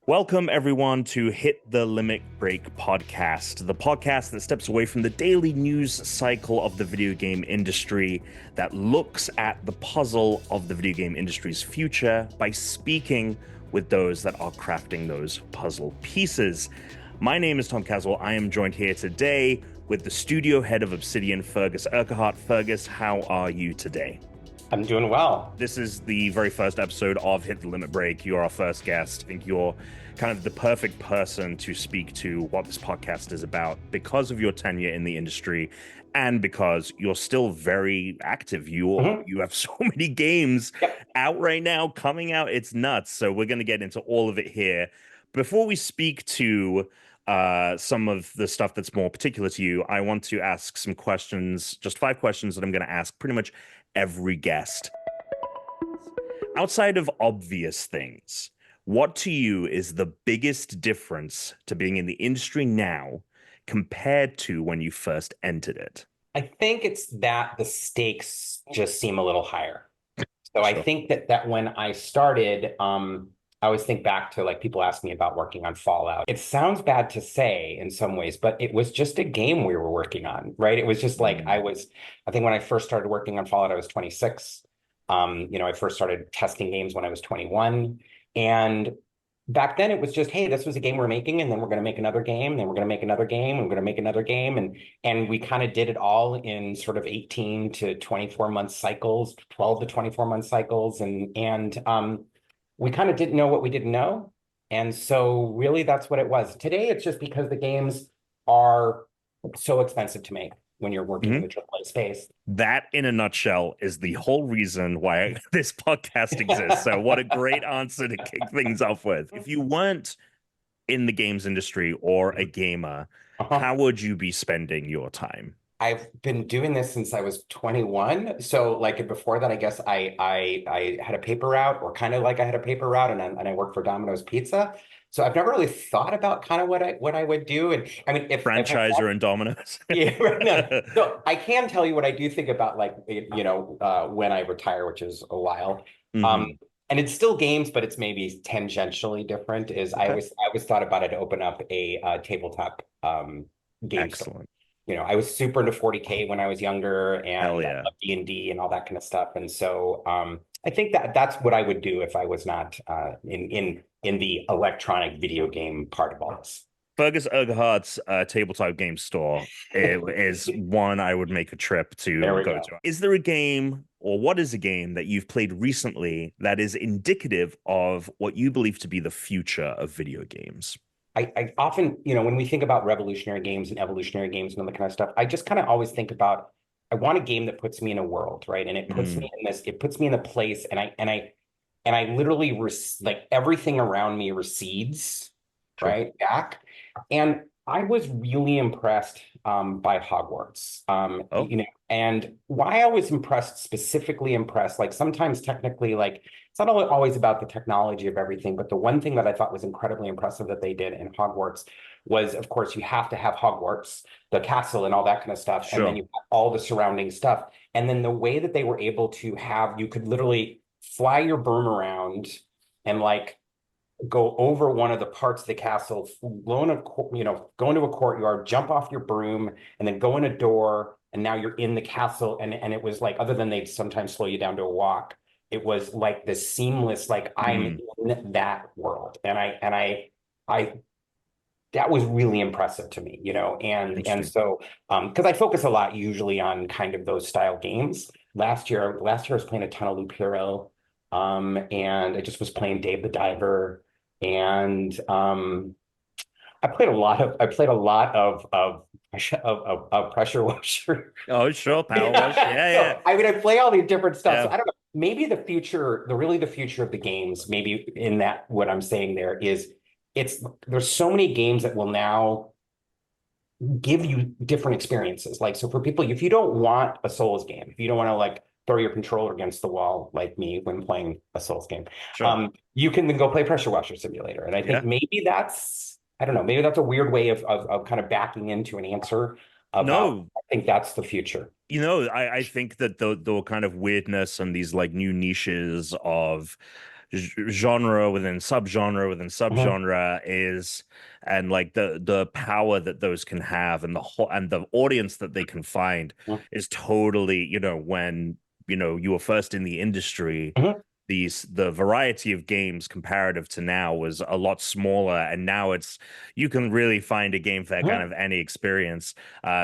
Welcome, everyone, to Hit the Limit Break podcast, the podcast that steps away from the daily news cycle of the video game industry, that looks at the puzzle of the video game industry's future by speaking with those that are crafting those puzzle pieces. My name is Tom Caswell. I am joined here today with the studio head of Obsidian, Feargus Urquhart. Feargus, how are you today? I'm doing well. This is the very first episode of Hit the Limit Break. You're our first guest. I think you're kind of the perfect person to speak to what this podcast is about because of your tenure in the industry and because you're still very active. You have so many games out right now, coming out. It's nuts. So we're going to get into all of it here. Before we speak to some of the stuff that's more particular to you, I want to ask some questions, just 5 questions that I'm going to ask pretty much every guest. Outside of obvious things, what to you is the biggest difference to being in the industry now compared to when you first entered it? I think it's that the stakes just seem a little higher. So I Sure. think that when I started, I always think back to like people ask me about working on Fallout. It sounds bad to say in some ways, but it was just a game we were working on, right? It was just like I think when I first started working on Fallout, I was 26. I first started testing games when I was 21. And back then it was just, hey, this was a game we're making, and then we're going to make another game, then we're going to make another game, and we're going to make another game. And we kind of did it all in sort of 18 to 24 month cycles, 12 to 24 month cycles. And we kind of didn't know what we didn't know. And so really that's what it was. Today, it's just because the games are so expensive to make when you're working in the AAA space. That, in a nutshell, is the whole reason why this podcast exists. So what a great answer to kick things off with. If you weren't in the games industry or a gamer, how would you be spending your time? I've been doing this since I was 21. So like before that, I guess I had a paper route, or kind of like I had a paper route, and I worked for Domino's Pizza. So I've never really thought about kind of what I would do. And I mean, if Franchisor and Domino's. Yeah, no. So I can tell you what I do think about, like, when I retire, which is a while. And it's still games, but it's maybe tangentially different. I always thought about it to open up a tabletop game store. Excellent. I was super into 40K when I was younger, and Hell yeah. D&D and all that kind of stuff. And so I think that's what I would do if I was not in the electronic video game part of all this. Feargus Urquhart's tabletop game store is one I would make a trip to go to. Is there a game, or what is a game that you've played recently that is indicative of what you believe to be the future of video games? I often, when we think about revolutionary games and evolutionary games and all that kind of stuff, I just kind of always think about, I want a game that puts me in a world, right? And it puts me in this, it puts me in a place, and I literally like everything around me recedes, right, back. And I was really impressed by Hogwarts. And why I was specifically impressed, like sometimes technically, like it's not always about the technology of everything, but the one thing that I thought was incredibly impressive that they did in Hogwarts was, of course, you have to have Hogwarts, the castle and all that kind of stuff. Sure. And then you have all the surrounding stuff. And then the way that they were able to have, you could literally fly your broom around and like go over one of the parts of the castle, go into a courtyard, jump off your broom, and then go in a door, and now you're in the castle. And it was like, other than they'd sometimes slow you down to a walk, it was like this seamless, like I'm in that world. And I that was really impressive to me, and so because I focus a lot usually on kind of those style games. Last year I was playing a ton of Loop Hero, and I just was playing Dave the Diver. And I played a lot of Pressure Washer. Oh, sure, Power Wash. Yeah. So, I mean, I play all these different stuff. Yeah. So I don't know. Maybe the future of the games, maybe in that what I'm saying there is, there's so many games that will now give you different experiences. Like, so for people, if you don't want a Souls game, if you don't want to like throw your controller against the wall like me when playing a Souls game, sure, you can then go play Pressure Washer Simulator. And I think maybe I don't know, maybe that's a weird way of kind of backing into an answer. I think that's the future. I think that the kind of weirdness and these like new niches of genre within subgenre within Mhm. subgenre is, and like the power that those can have, and the whole and the audience that they can find Mhm. is totally, when you were first in the industry, Mhm. the variety of games comparative to now was a lot smaller, and now you can really find a game for kind Mhm. of any experience.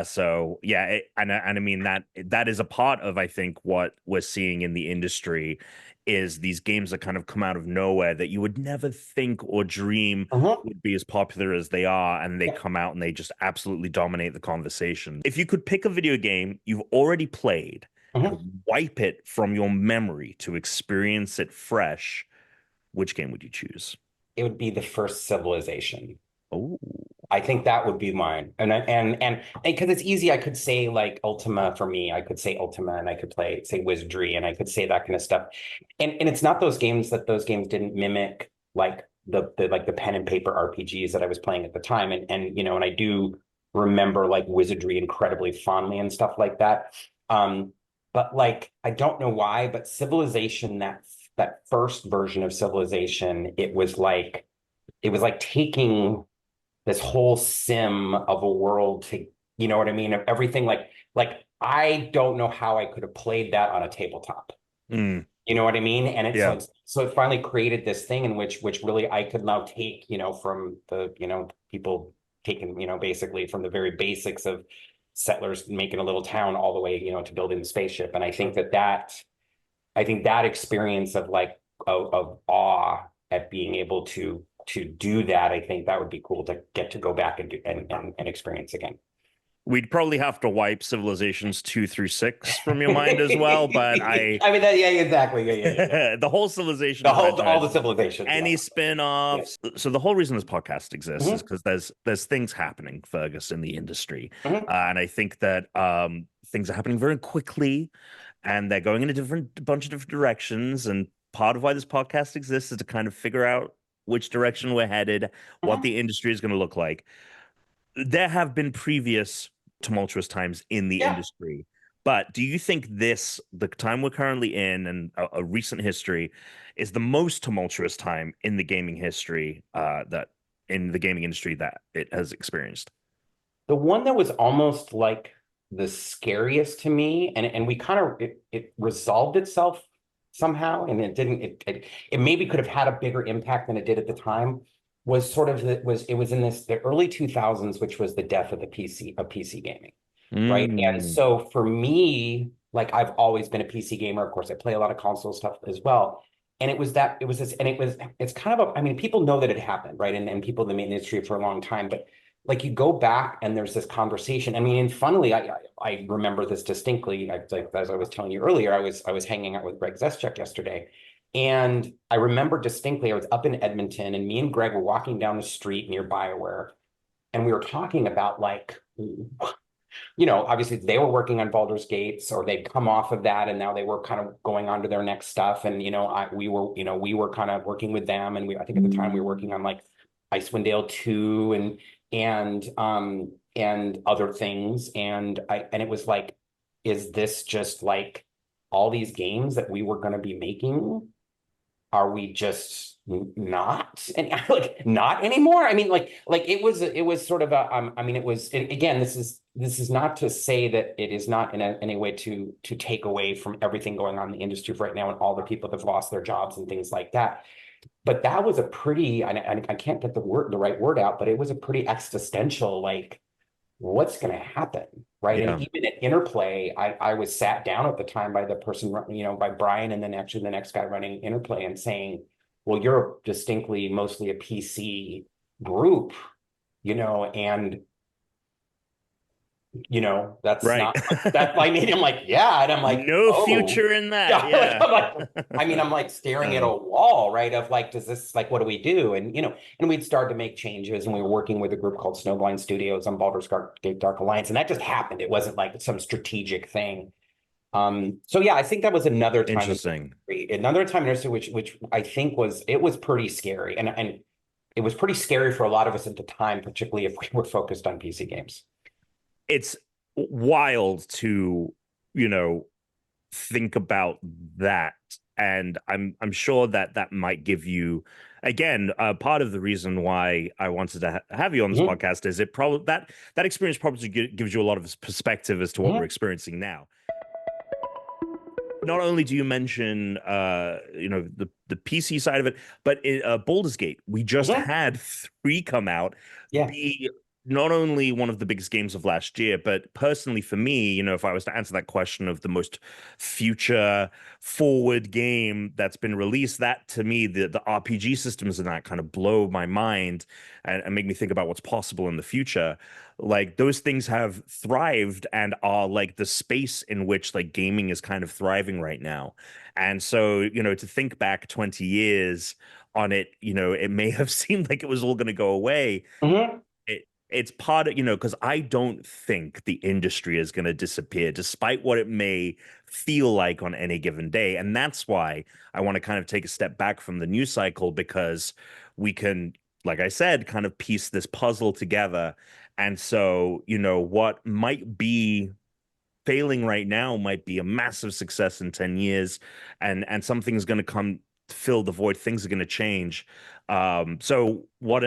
So yeah, and I mean that is a part of, I think, what we're seeing in the industry is these games that kind of come out of nowhere that you would never think or dream Mhm. would be as popular as they are, and they Yeah. come out and they just absolutely dominate the conversation. If you could pick a video game you've already played Mhm. and wipe it from your memory to experience it fresh, which game would you choose? It would be the first Civilization. Oh, I think that would be mine. And because it's easy, I could say like Ultima for me. I could say Ultima, and I could say Wizardry, and I could say that kind of stuff. And it's not those games didn't mimic like the pen and paper RPGs that I was playing at the time. And I do remember like Wizardry incredibly fondly and stuff like that. Um, but like I don't know why, but Civilization, that first version of Civilization, it was like taking this whole sim of a world to, you know what I mean? Of everything like I don't know how I could have played that on a tabletop. mm, You know what I mean? And it's yeah. so it finally created this thing in which really I could now take, from the, people taking, basically from the very basics of settlers making a little town all the way, to building the spaceship. And I think that experience of like of awe at being able to do that, I think that would be cool to get to go back and do and experience again. We'd probably have to wipe Civilizations 2 through 6 from your mind as well, but I mean that, yeah, exactly. Yeah. the whole Civilization All the franchise, civilizations, yeah. any Yeah. spin-offs. So the whole reason this podcast exists is Hmm. because there's things happening, Fergus, in the industry. Hmm. And I think that things are happening very quickly, and they're going in a bunch of different directions. And part of why this podcast exists is to kind of figure out which direction we're headed, what Hmm. the industry is going to look like. There have been previous tumultuous times in the Yeah. industry, but do you think the time we're currently in, and a recent history, is the most tumultuous time in the gaming history, that in the gaming industry that it has experienced? The one that was almost like the scariest to me, and we kind of it resolved itself somehow, and it didn't. It maybe could have had a bigger impact than it did at the time. Was sort of it was in the early 2000s, which was the death of PC gaming, right? And Mm, so for me, like I've always been a PC gamer. Of course, I play a lot of console stuff as well. And it was this, and it's kind of I mean, people know that it happened, right? And people in the industry for a long time, but like you go back and there's this conversation. I mean, and funnily, I remember this distinctly. Like as I was telling you earlier, I was hanging out with Greg Zeschuk yesterday, and I remember distinctly I was up in Edmonton, and me and Greg were walking down the street near BioWare, and we were talking about like, obviously they were working on Baldur's Gates, or they'd come off of that, and now they were kind of going on to their next stuff. And we were kind of working with them, and I think at the time we were working on like Icewind Dale 2 and other things. And it was like, is this just like all these games that we were going to be making? Are we just not and like not anymore? I mean, like it was sort of I mean, again, this is not to say that it is not in any way to take away from everything going on in the industry right now and all the people that have lost their jobs and things like that. But that was a pretty, I can't get the right word out, but it was a pretty existential, like, what's going to happen, right? And yeah. even at Interplay, I was sat down at the time by the person, by Brian, and then actually the next guy running Interplay, and saying, well, you're distinctly mostly a PC group, and that's Right. not like that. I mean, I'm like, yeah. And I'm like, No oh, future in that. yeah. Like, Yeah. I'm like staring at a wall, right? Of like, does this, like, what do we do? And we'd start to make changes, and we were working with a group called Snowblind Studios on Baldur's Gate Dark Alliance. And that just happened. It wasn't like some strategic thing. So yeah, I think that was Interesting. another time in history, which I think was pretty scary. And it was pretty scary for a lot of us at the time, particularly if we were focused on PC games. It's wild to, you know, think about that and I'm sure that that might give you, again, part of the reason why I wanted to have you on this Mhm, podcast is it probably that experience probably gives you a lot of perspective as to what we're mhm, experiencing now. Not only do you mention the PC side of it, but Baldur's Gate, we just mhm. had three come out, Yeah. be not only one of the biggest games of last year, but personally for me, if I was to answer that question of the most future forward game that's been released, that to me, the RPG systems in that kind of blow my mind and make me think about what's possible in the future. Like those things have thrived and are like the space in which like gaming is kind of thriving right now. And so, to think back 20 years on it, it may have seemed like it was all going to go away. Mhm, It's part of, because I don't think the industry is going to disappear, despite what it may feel like on any given day. And that's why I want to kind of take a step back from the news cycle, because we can, like I said, kind of piece this puzzle together. And so, what might be failing right now might be a massive success in 10 years, and something's going to come fill the void. Things are going to change. So what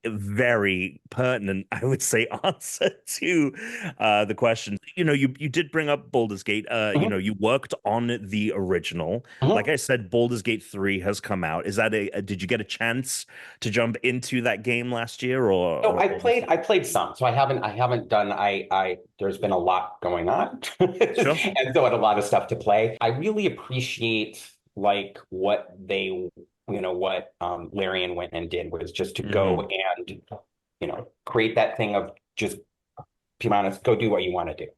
very pertinent, I would say, answer to the question. You did bring up Baldur's Gate. mhm, You worked on the original. Like mhm. I said, Baldur's Gate 3 has come out. Is that did you get a chance to jump into that game last year, So or this year? I played some. So I haven't done, there's been a lot going on. Sure. And so I had a lot of stuff to play. I really appreciate like what what Larian went and did was just to go Hmm. and, create that thing of just, be honest, go do what you want to do.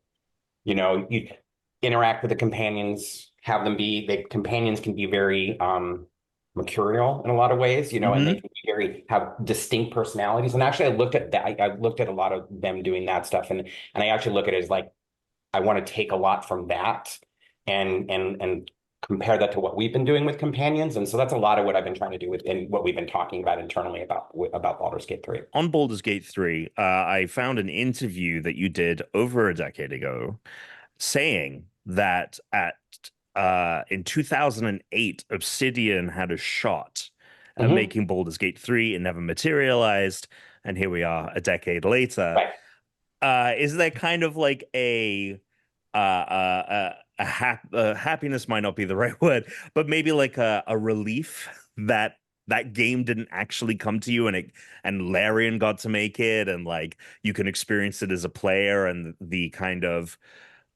You interact with the companions, have them be, the companions can be very mercurial in a lot of ways, and they Hmm. can be very, have distinct personalities. And actually I looked at that, I looked at a lot of them doing that stuff, and I actually look at it as like I want to take a lot from that and compare that to what we've been doing with companions. And so that's a lot of what I've been trying to do with, and what we've been talking about internally about Baldur's Gate 3. On Baldur's Gate 3, I found an interview that you did over a decade ago saying that in 2008, Obsidian had a shot at Hmm. making Baldur's Gate 3. It never materialized, and here we are a decade later. Right. Is there kind of like happiness might not be the right word, but maybe like a relief that that game didn't actually come to you, and Larian got to make it, and like you can experience it as a player, and the kind of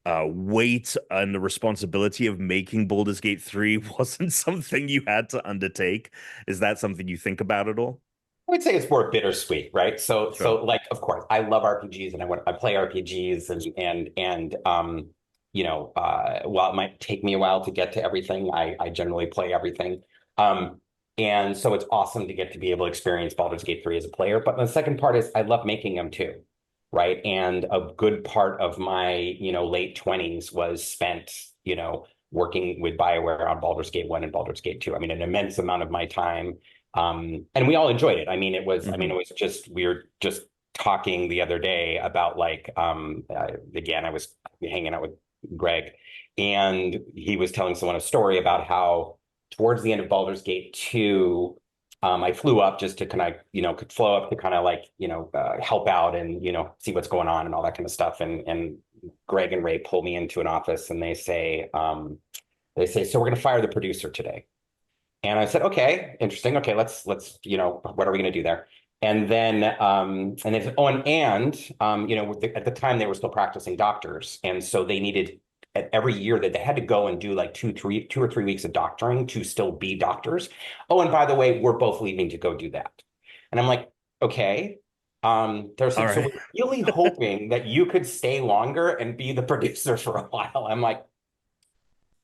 weight and the responsibility of making Baldur's Gate 3 wasn't something you had to undertake. Is that something you think about at all? I would say it's more bittersweet, right? Sure. So like, of course, I love RPGs and I play RPGs while it might take me a while to get to everything, I generally play everything. Um, and so it's awesome to get to be able to experience Baldur's Gate 3 as a player. But the second part is I love making them too, right? And a good part of my, late 20s was spent, working with BioWare on Baldur's Gate 1 and Baldur's Gate 2. I mean, an immense amount of my time, and we all enjoyed it. Hmm. It was just, we were just talking the other day about like, again, I was hanging out with Greg, and he was telling someone a story about how towards the end of Baldur's Gate 2, I flew up just to kind of, could flow up to kind of like, help out and, see what's going on and all that kind of stuff. And Greg and Ray pull me into an office and they say, so we're going to fire the producer today. And I said, okay, interesting. Okay, let's, what are we going to do there? And they said, oh, at the time they were still practicing doctors. And so they needed every year that they had to go and do like 2 or 3 weeks of doctoring to still be doctors. Oh, and by the way, we're both leaving to go do that. And I'm like, okay. There's All so right. we're really hoping that you could stay longer and be the producer for a while. I'm like,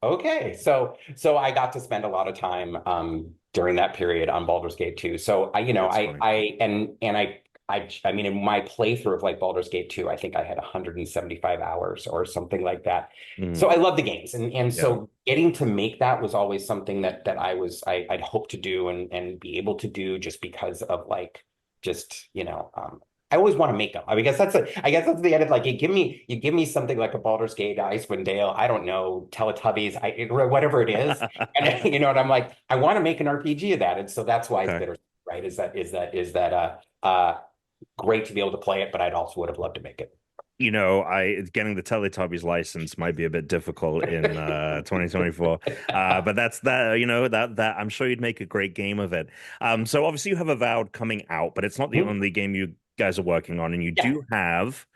okay, so I got to spend a lot of time during that period on Baldur's Gate 2. So That's funny. I mean in my playthrough of like Baldur's Gate 2, I think I had 175 hours or something like that. So Mm, I love the games, and yeah. so getting to make that was always something that I'd hoped to do and be able to do just because of like just I always want to make them. I mean, I guess that's the end of like you give me something like a Baldur's Gate, Icewind Dale, I don't know, Teletubbies, whatever it is, and you know, and I'm like, I want to make an RPG of that, and so that's why it's Okay. bitter, right? Is that great to be able to play it, but I'd also would have loved to make it. I getting the Teletubbies license might be a bit difficult in 2024. But that's that, that I'm sure you'd make a great game of it. So obviously you have Avowed coming out, but it's not the Mhm. only game you guys are working on, and you Yeah. do have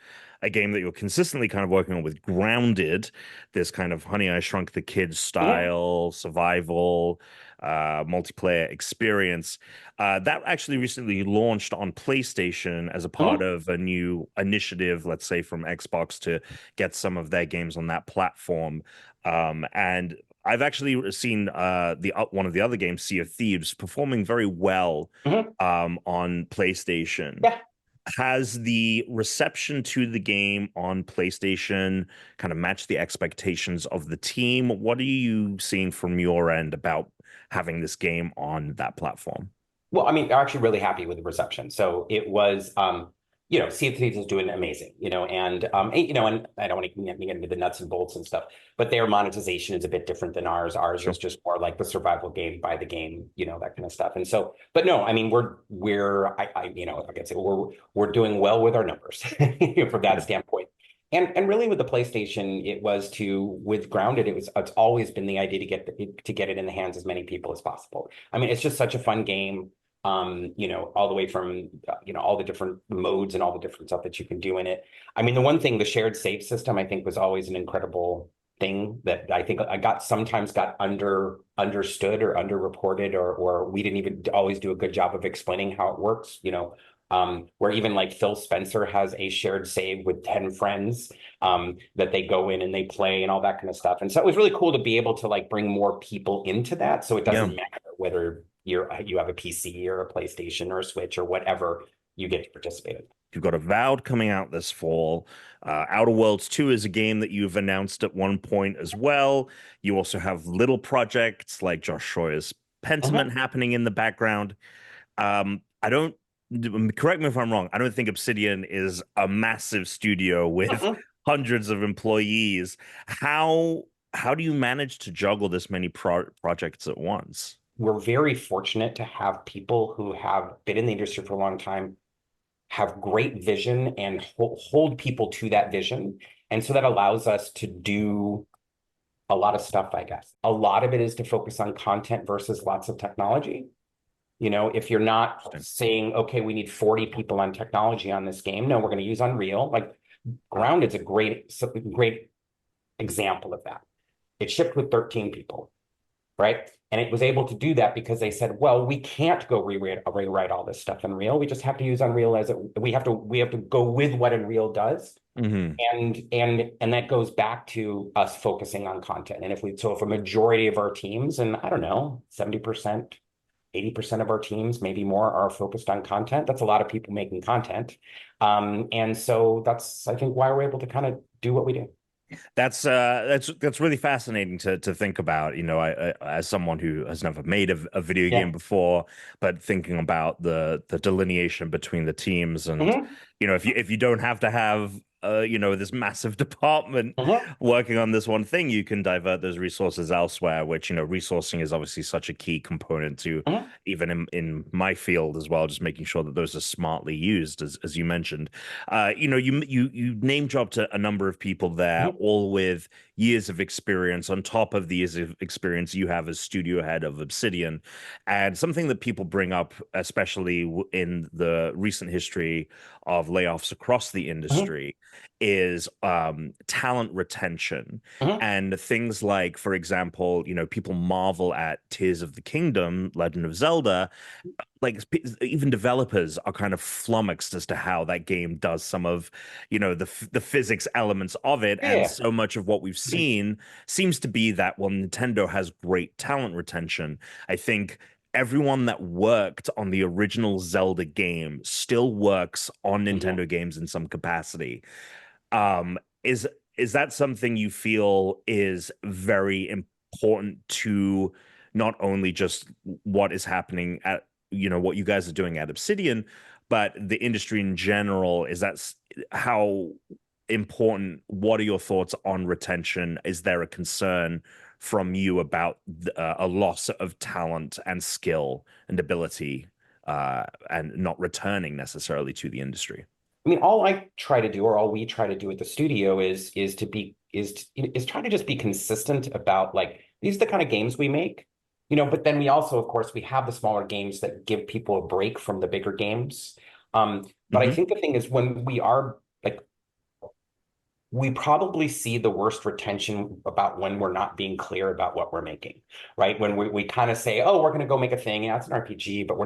a game that you're consistently kind of working on with Grounded, this kind of Honey, I Shrunk the Kids Mhm. style survival multiplayer experience. That actually recently launched on PlayStation as a part Mhm. of a new initiative, let's say from Xbox, to get some of their games on that platform. And I've actually seen the one of the other games, Sea of Thieves, performing very well Mhm. on PlayStation. Yeah. Has the reception to the game on PlayStation kind of matched the expectations of the team? What are you seeing from your end about having this game on that platform? Well, I mean, they're actually really happy with the reception. So it was, Sea of Thieves is doing amazing, and I don't want to get into the nuts and bolts and stuff, but their monetization is a bit different than ours. Ours Sure. is just more like the survival game by the game, that kind of stuff. And so, but no, I mean, like I said, we're doing well with our numbers from that Good. standpoint. And really with the PlayStation, it was with Grounded, it's always been the idea to get it in the hands of as many people as possible. I mean, it's just such a fun game, all the way from, all the different modes and all the different stuff that you can do in it. I mean, the one thing, the shared save system, I think was always an incredible thing that I think sometimes got understood or underreported, or we didn't even always do a good job of explaining how it works, where even like Phil Spencer has a shared save with 10 friends, that they go in and they play and all that kind of stuff. And so it was really cool to be able to like bring more people into that. So it Yeah. doesn't matter whether you have a PC or a PlayStation or a Switch or whatever, you get to participate in. You've got Avowed coming out this fall. Outer Worlds 2 is a game that you've announced at one point as well. You also have little projects like Josh Schroyer's Pentiment Mhm. happening in the background. I don't, correct me if I'm wrong, I don't think Obsidian is a massive studio with Mhm. hundreds of employees. How do you manage to juggle this many projects at once? We're very fortunate to have people who have been in the industry for a long time, have great vision, and hold people to that vision. And so that allows us to do a lot of stuff, I guess. A lot of it is to focus on content versus lots of technology. If you're not saying, okay, we need 40 people on technology on this game, no, we're going to use Unreal. Like Grounded's a great example of that. It shipped with 13 people, right? And it was able to do that because they said, well, we can't go rewrite all this stuff in Unreal. We just have to use Unreal as it. We have to go with what Unreal does. Hmm. And that goes back to us focusing on content. And if a majority of our teams, and I don't know, 70%, 80% of our teams, maybe more, are focused on content, that's a lot of people making content. And so that's, I think, why we're able to kind of do what we do. That's really fascinating to think about. As someone who has never made a video Yeah. game before, but thinking about the delineation between the teams, and Hmm. if you don't have to have this massive department Hmm. working on this one thing, you can divert those resources elsewhere. Which resourcing is obviously such a key component to Hmm. even in my field as well. Just making sure that those are smartly used, as you mentioned. You name dropped a number of people there, Hmm. all with years of experience on top of the years of experience you have as studio head of Obsidian. And something that people bring up, especially in the recent history of layoffs across the Hmm. industry, is talent retention. Hmm. And things like, for example, people marvel at Tears of the Kingdom, Legend of Zelda, like even developers are kind of flummoxed as to how that game does some of the physics elements of it, and Yeah. so much of what we've seen seems to be that, well, Nintendo has great talent retention. I think everyone that worked on the original Zelda game still works on Hmm. Nintendo games in some capacity. um is that something you feel is very important to not only just what is happening at what you guys are doing at Obsidian, but the industry in general, how important? What are your thoughts on retention? Is there a concern from you about a loss of talent and skill and ability, and not returning necessarily to the industry? I mean, all I try to do, or all we try to do at the studio, is try to just be consistent about like these are the kind of games we make, But then we also, of course, we have the smaller games that give people a break from the bigger games. But I Hmm. think the thing is when we are like we probably see the worst retention about when we're not being clear about what we're making, right? When we kind of say, oh, we're going to go make a thing. Yeah, it's an RPG, but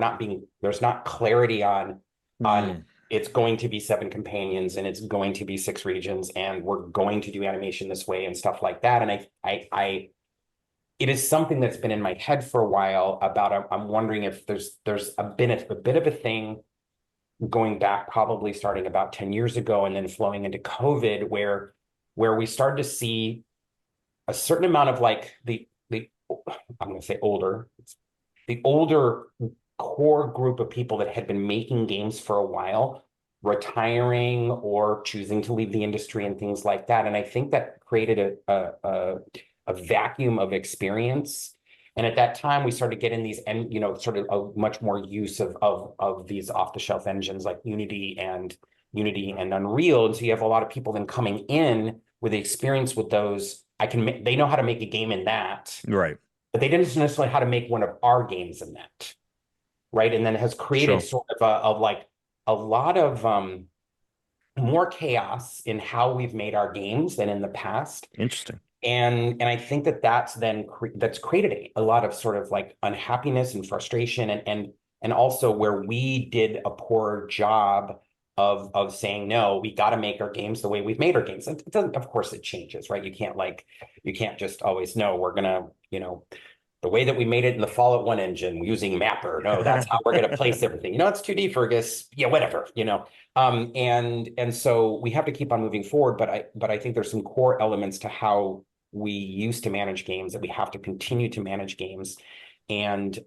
there's not clarity on Mm. it's going to be 7 companions and it's going to be 6 regions and we're going to do animation this way and stuff like that. And it is something that's been in my head for a while about, I'm wondering if there's a bit of a thing going back probably starting about 10 years ago and then flowing into COVID where we started to see a certain amount of like the I'm going to say the older core group of people that had been making games for a while retiring or choosing to leave the industry and things like that. And I think that created a vacuum of experience. And at that time, we started getting these, and sort of a much more use of these off-the-shelf engines like Unity and Unreal. And so you have a lot of people then coming in with the experience with those. They know how to make a game in that, Right. but they didn't necessarily know how to make one of our games in that, right? And then it has created Sure. sort of like a lot of more chaos in how we've made our games than in the past. Interesting. And I think that's created a lot of sort of like unhappiness and frustration and also where we did a poor job of saying no, we got to make our games the way we've made our games. And it doesn't, of course, it changes, right? You can't just always know we're gonna, the way that we made it in the Fallout 1 engine using Mapper. No, that's how we're going to place everything. It's 2D, Fergus. Yeah, whatever. And so we have to keep on moving forward. But I think there's some core elements to how we used to manage games that we have to continue to manage games. And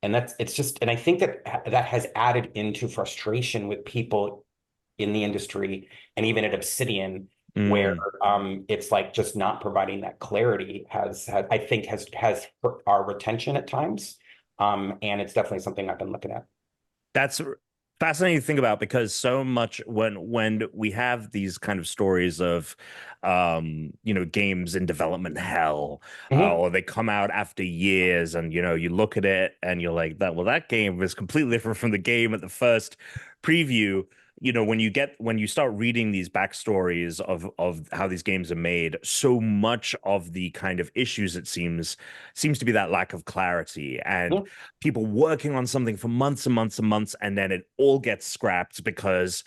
it's just, and I think that has added into frustration with people in the industry and even at Obsidian where Mm. it's like just not providing that clarity I think has hurt our retention at times. And it's definitely something I've been looking at. That's fascinating to think about, because so much when we have these kind of stories of games in development hell, Mhm. or they come out after years, and you look at it and you're like, that game is completely different from the game at the first preview. When you start reading these backstories of how these games are made, so much of the kind of issues, it seems to be that lack of clarity, and Yeah. people working on something for months and months and months, and then it all gets scrapped because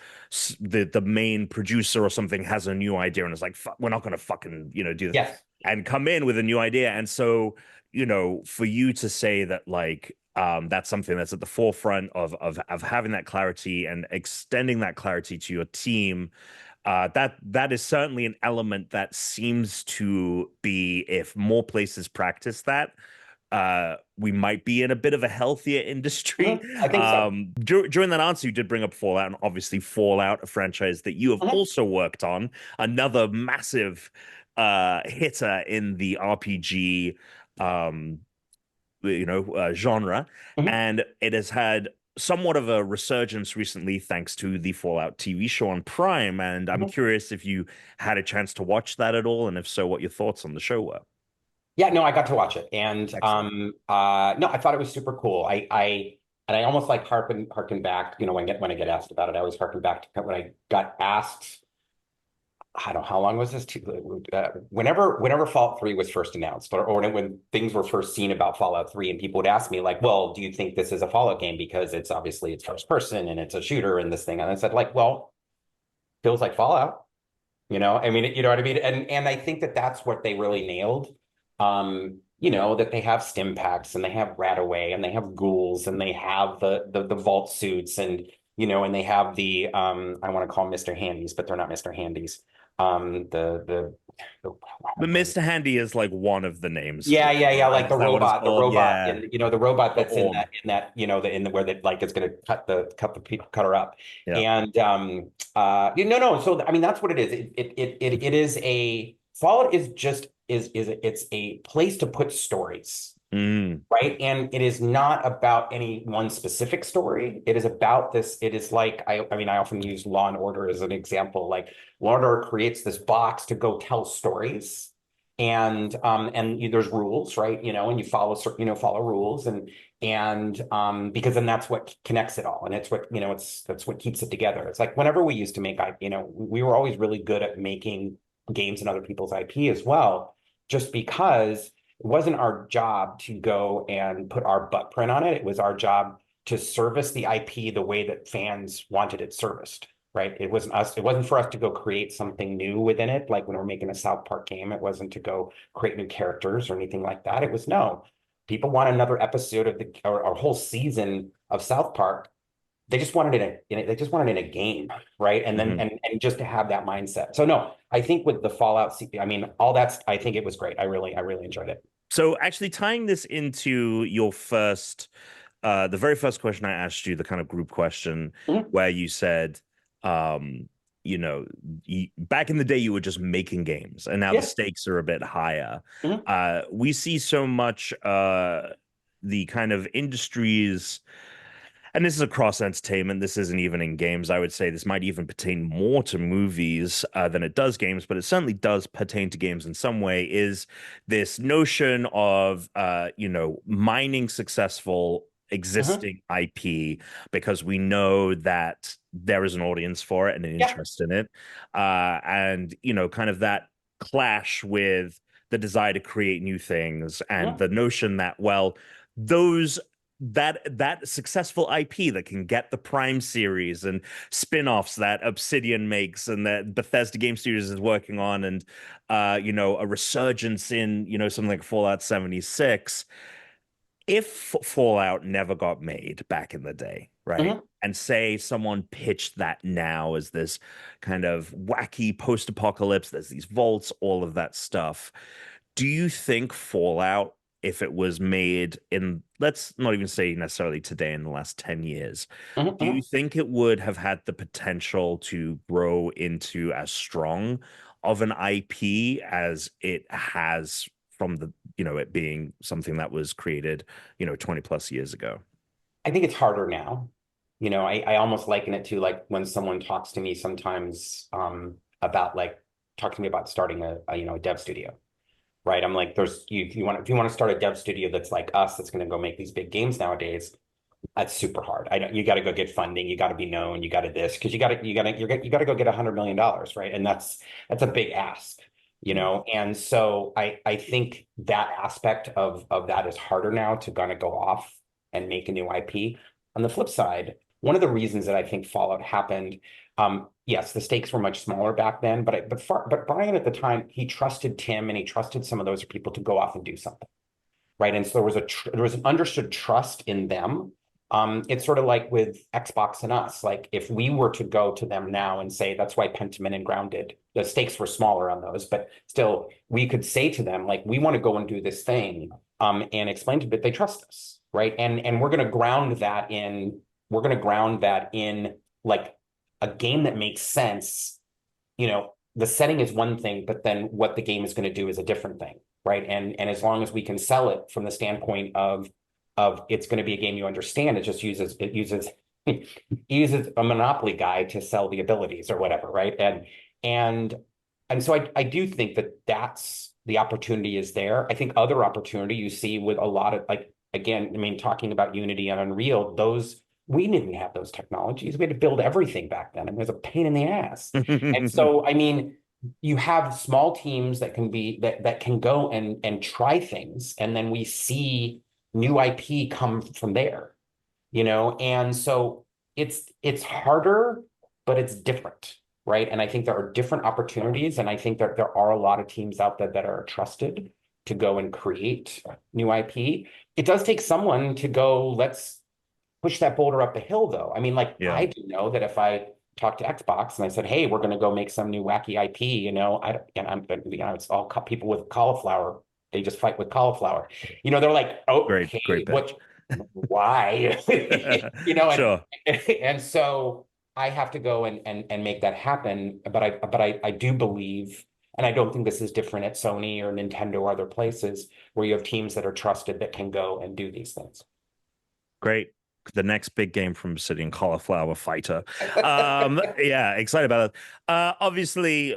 the main producer or something has a new idea and it's like, we're not going to fucking do this, Yes. and come in with a new idea. And so for you to say that, like, that's something that's at the forefront of having that clarity and extending that clarity to your team, that is certainly an element that seems to be, if more places practice that, we might be in a bit of a healthier industry. I think so. During that answer, you did bring up Fallout, and obviously Fallout, a franchise that you have Mhm. also worked on, another massive hitter in the RPG genre, Mhm. and it has had somewhat of a resurgence recently thanks to the Fallout TV show on Prime. And I'm Mhm. curious if you had a chance to watch that at all, and if so, what your thoughts on the show were. Yeah, no, I got to watch it, and Excellent. no, I thought it was super cool. I almost like harken back, when I get asked about it, I always harken back to when I got asked. I don't know how long was this? Whenever Fallout 3 was first announced, or when things were first seen about Fallout 3, and people would ask me like, "Well, do you think this is a Fallout game because it's first person and it's a shooter and this thing?" And I said like, "Well, feels like Fallout." I mean, you know what I mean? And I think that's what they really nailed. That they have stim packs and they have Rataway and they have ghouls and they have the vault suits and they have the I want to call them Mr. Handies, but they're not Mr. Handies. The But Mr. Handy is like one of the names for Yeah, it, yeah, yeah, right? like Is that what it's the called? robot, Yeah, and the robot the that's in orb. the where that like is going to cut her up, Yeah. and no, so I mean that's what it is. It is a Fallout is just is it's a place to put stories, Mm. right? And it is not about any one specific story. It is about this. It is like I mean I often use Law and Order as an example. Like Law and Order creates this box to go tell stories, and there's rules, right? And you follow certain follow rules, and because then that's what connects it all, and it's what that's what keeps it together. It's like whenever we used to make we were always really good at making games and other people's IP as well, just because it wasn't our job to go and put our butt print on it. It was our job to service the IP the way that fans wanted it serviced, right? It wasn't us. It wasn't for us to go create something new within it. Like when we're making a South Park game, it wasn't to go create new characters or anything like that. It was no, people want another episode of or a whole season of South Park. They just wanted they just wanted it in a game, right? And then Mhm. and just to have that mindset. So no, I think with the Fallout, I mean, all that's. I think it was great. I really enjoyed it. So actually tying this into your first the very first question I asked you, the kind of group question Mhm. where you said, um, back in the day you were just making games, and now the Yeah. stakes are a bit higher. Mhm. We see so much the kind of industries, and this is across entertainment. This isn't even in games. I would say this might even pertain more to movies than it does games, but it certainly does pertain to games in some way. Is this notion of mining successful Mhm. existing IP because we know that there is an audience for it and an Yeah. interest in it, and kind of that clash with the desire to create new things and Mhm. the notion that, well, those that successful IP that can get the Prime series and spin-offs that Obsidian makes and that Bethesda Game Studios is working on, and a resurgence in something like Fallout 76. If Fallout never got made back in the day, right? Mhm. And say someone pitched that now as this kind of wacky post-apocalypse, there's these vaults, all of that stuff. Do you think Fallout, if it was made in, let's not even say necessarily today, in the last 10 years, Mhm. do you Mhm. think it would have had the potential to grow into as strong of an IP as it has from it being something that was created, 20 plus years ago? I think it's harder now. I almost liken it to like when someone talks to me sometimes about like talk to me about starting a dev studio, right? I'm like, there's if you want to start a dev studio that's like us, that's going to go make these big games nowadays, that's super hard. I don't, you got to go get funding, you got to be known, you got to this, because you got to go get $100 million, right? And that's a big ask, Mm. And so I think that aspect of that is harder now to kind of go off and make a new IP. On the flip side, one of the reasons that I think Fallout happened, yes, the stakes were much smaller back then, but Brian at the time, he trusted Tim and he trusted some of those people to go off and do something, right? And so there was an understood trust in them. It's sort of like with Xbox and us. Like if we were to go to them now and say, that's why Pentiment and Grounded, the stakes were smaller on those, but still we could say to them, like, we want to go and do this thing, and explain to them, but they trust us, right? And we're going to ground that in like a game that makes sense. The setting is one thing, but then what the game is going to do is a different thing, right? And as long as we can sell it from the standpoint of it's going to be a game you understand, it uses it uses a monopoly guy to sell the abilities or whatever, right? And and so I do think that that's the opportunity is there. I think other opportunity you see with a lot of like again, I mean, talking about Unity and Unreal, those we didn't have those technologies. We had to build everything back then. It was a pain in the ass. And so, I mean, you have small teams that can be that can go and try things, and then we see new IP come from there, And so it's harder, but it's different, right? And I think there are different opportunities, and I think that there are a lot of teams out there that are trusted to go and create new IP. It does take someone to go, let's push that boulder up the hill, though. I mean, like Yeah. I do know that if I talked to Xbox and I said, hey, we're going to go make some new wacky IP, it's all people with cauliflower. They just fight with cauliflower. They're like, Great, okay, great pick. why? Sure. And so I have to go and make that happen. But I do believe, and I don't think this is different at Sony or Nintendo or other places where you have teams that are trusted that can go and do these things. Great. The next big game from Obsidian, Cauliflower Fighter. Yeah, excited about it. Obviously,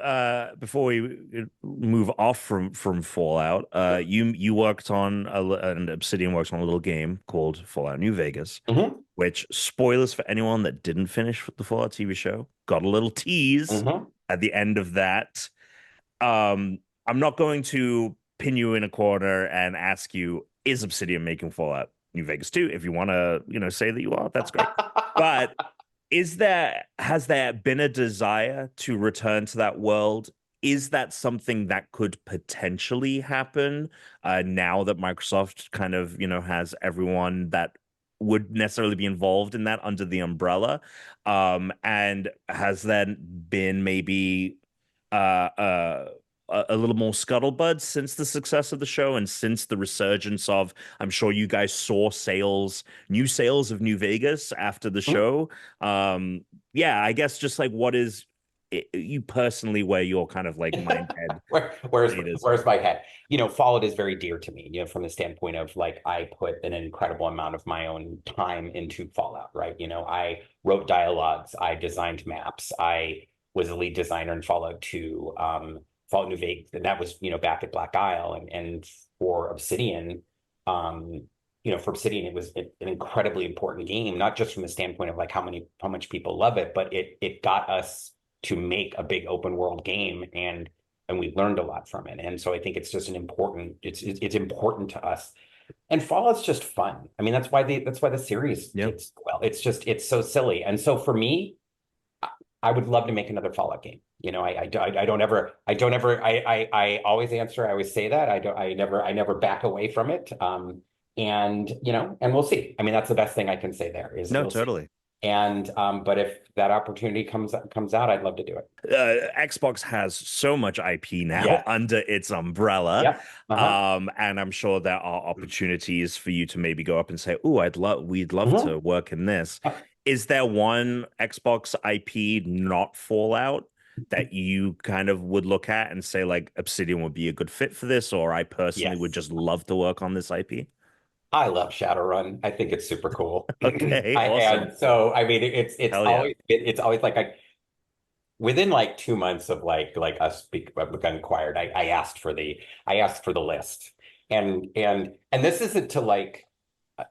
before we move off from Fallout, you worked on and Obsidian works on a little game called Fallout New Vegas, Mhm, which, spoilers for anyone that didn't finish the Fallout TV show, got a little tease mhm. at the end of that. I'm not going to pin you in a corner and ask you, is Obsidian making Fallout New Vegas 2? If you want to, say that you are, that's great. But has there been a desire to return to that world? Is that something that could potentially happen now that Microsoft kind of, has everyone that would necessarily be involved in that under the umbrella? And has there been maybe uh, uh, a little more scuttlebutt since the success of the show and since the resurgence of, I'm sure you guys saw new sales of New Vegas after the show. Yeah, I guess just like what is you personally, where your kind of like mind head state is. Where's my head? Fallout is very dear to me, from the standpoint of like I put an incredible amount of my own time into Fallout, right? I wrote dialogues, I designed maps, I was a lead designer in Fallout 2, Fallout New Vegas, and that was, back at Black Isle. And for Obsidian, it was an incredibly important game, not just from the standpoint of like how much people love it, but it got us to make a big open world game, and we learned a lot from it. And so I think it's just it's important to us. And Fallout's just fun. I mean, that's why the series Yep. did so well. It's so silly. And so for me, I would love to make another Fallout game. I always answer. I always say that. I never back away from it. And we'll see. I mean, that's the best thing I can say there is No, we'll see. totally. And but if that opportunity comes out, I'd love to do it. Xbox has so much IP now Yeah. under its umbrella. Yep. Uh-huh. And I'm sure there are opportunities for you to maybe go up and say, "Oh, we'd love Mhm. to work in this." Is there one Xbox IP, not Fallout, that you kind of would look at and say, like, Obsidian would be a good fit for this, or I personally would Yes. just love to work on this IP? I love Shadowrun. I think it's super cool. Okay, awesome. And so I mean Hell yeah. it's always like within like 2 months of like us got inquired, I asked for the list. And this isn't to like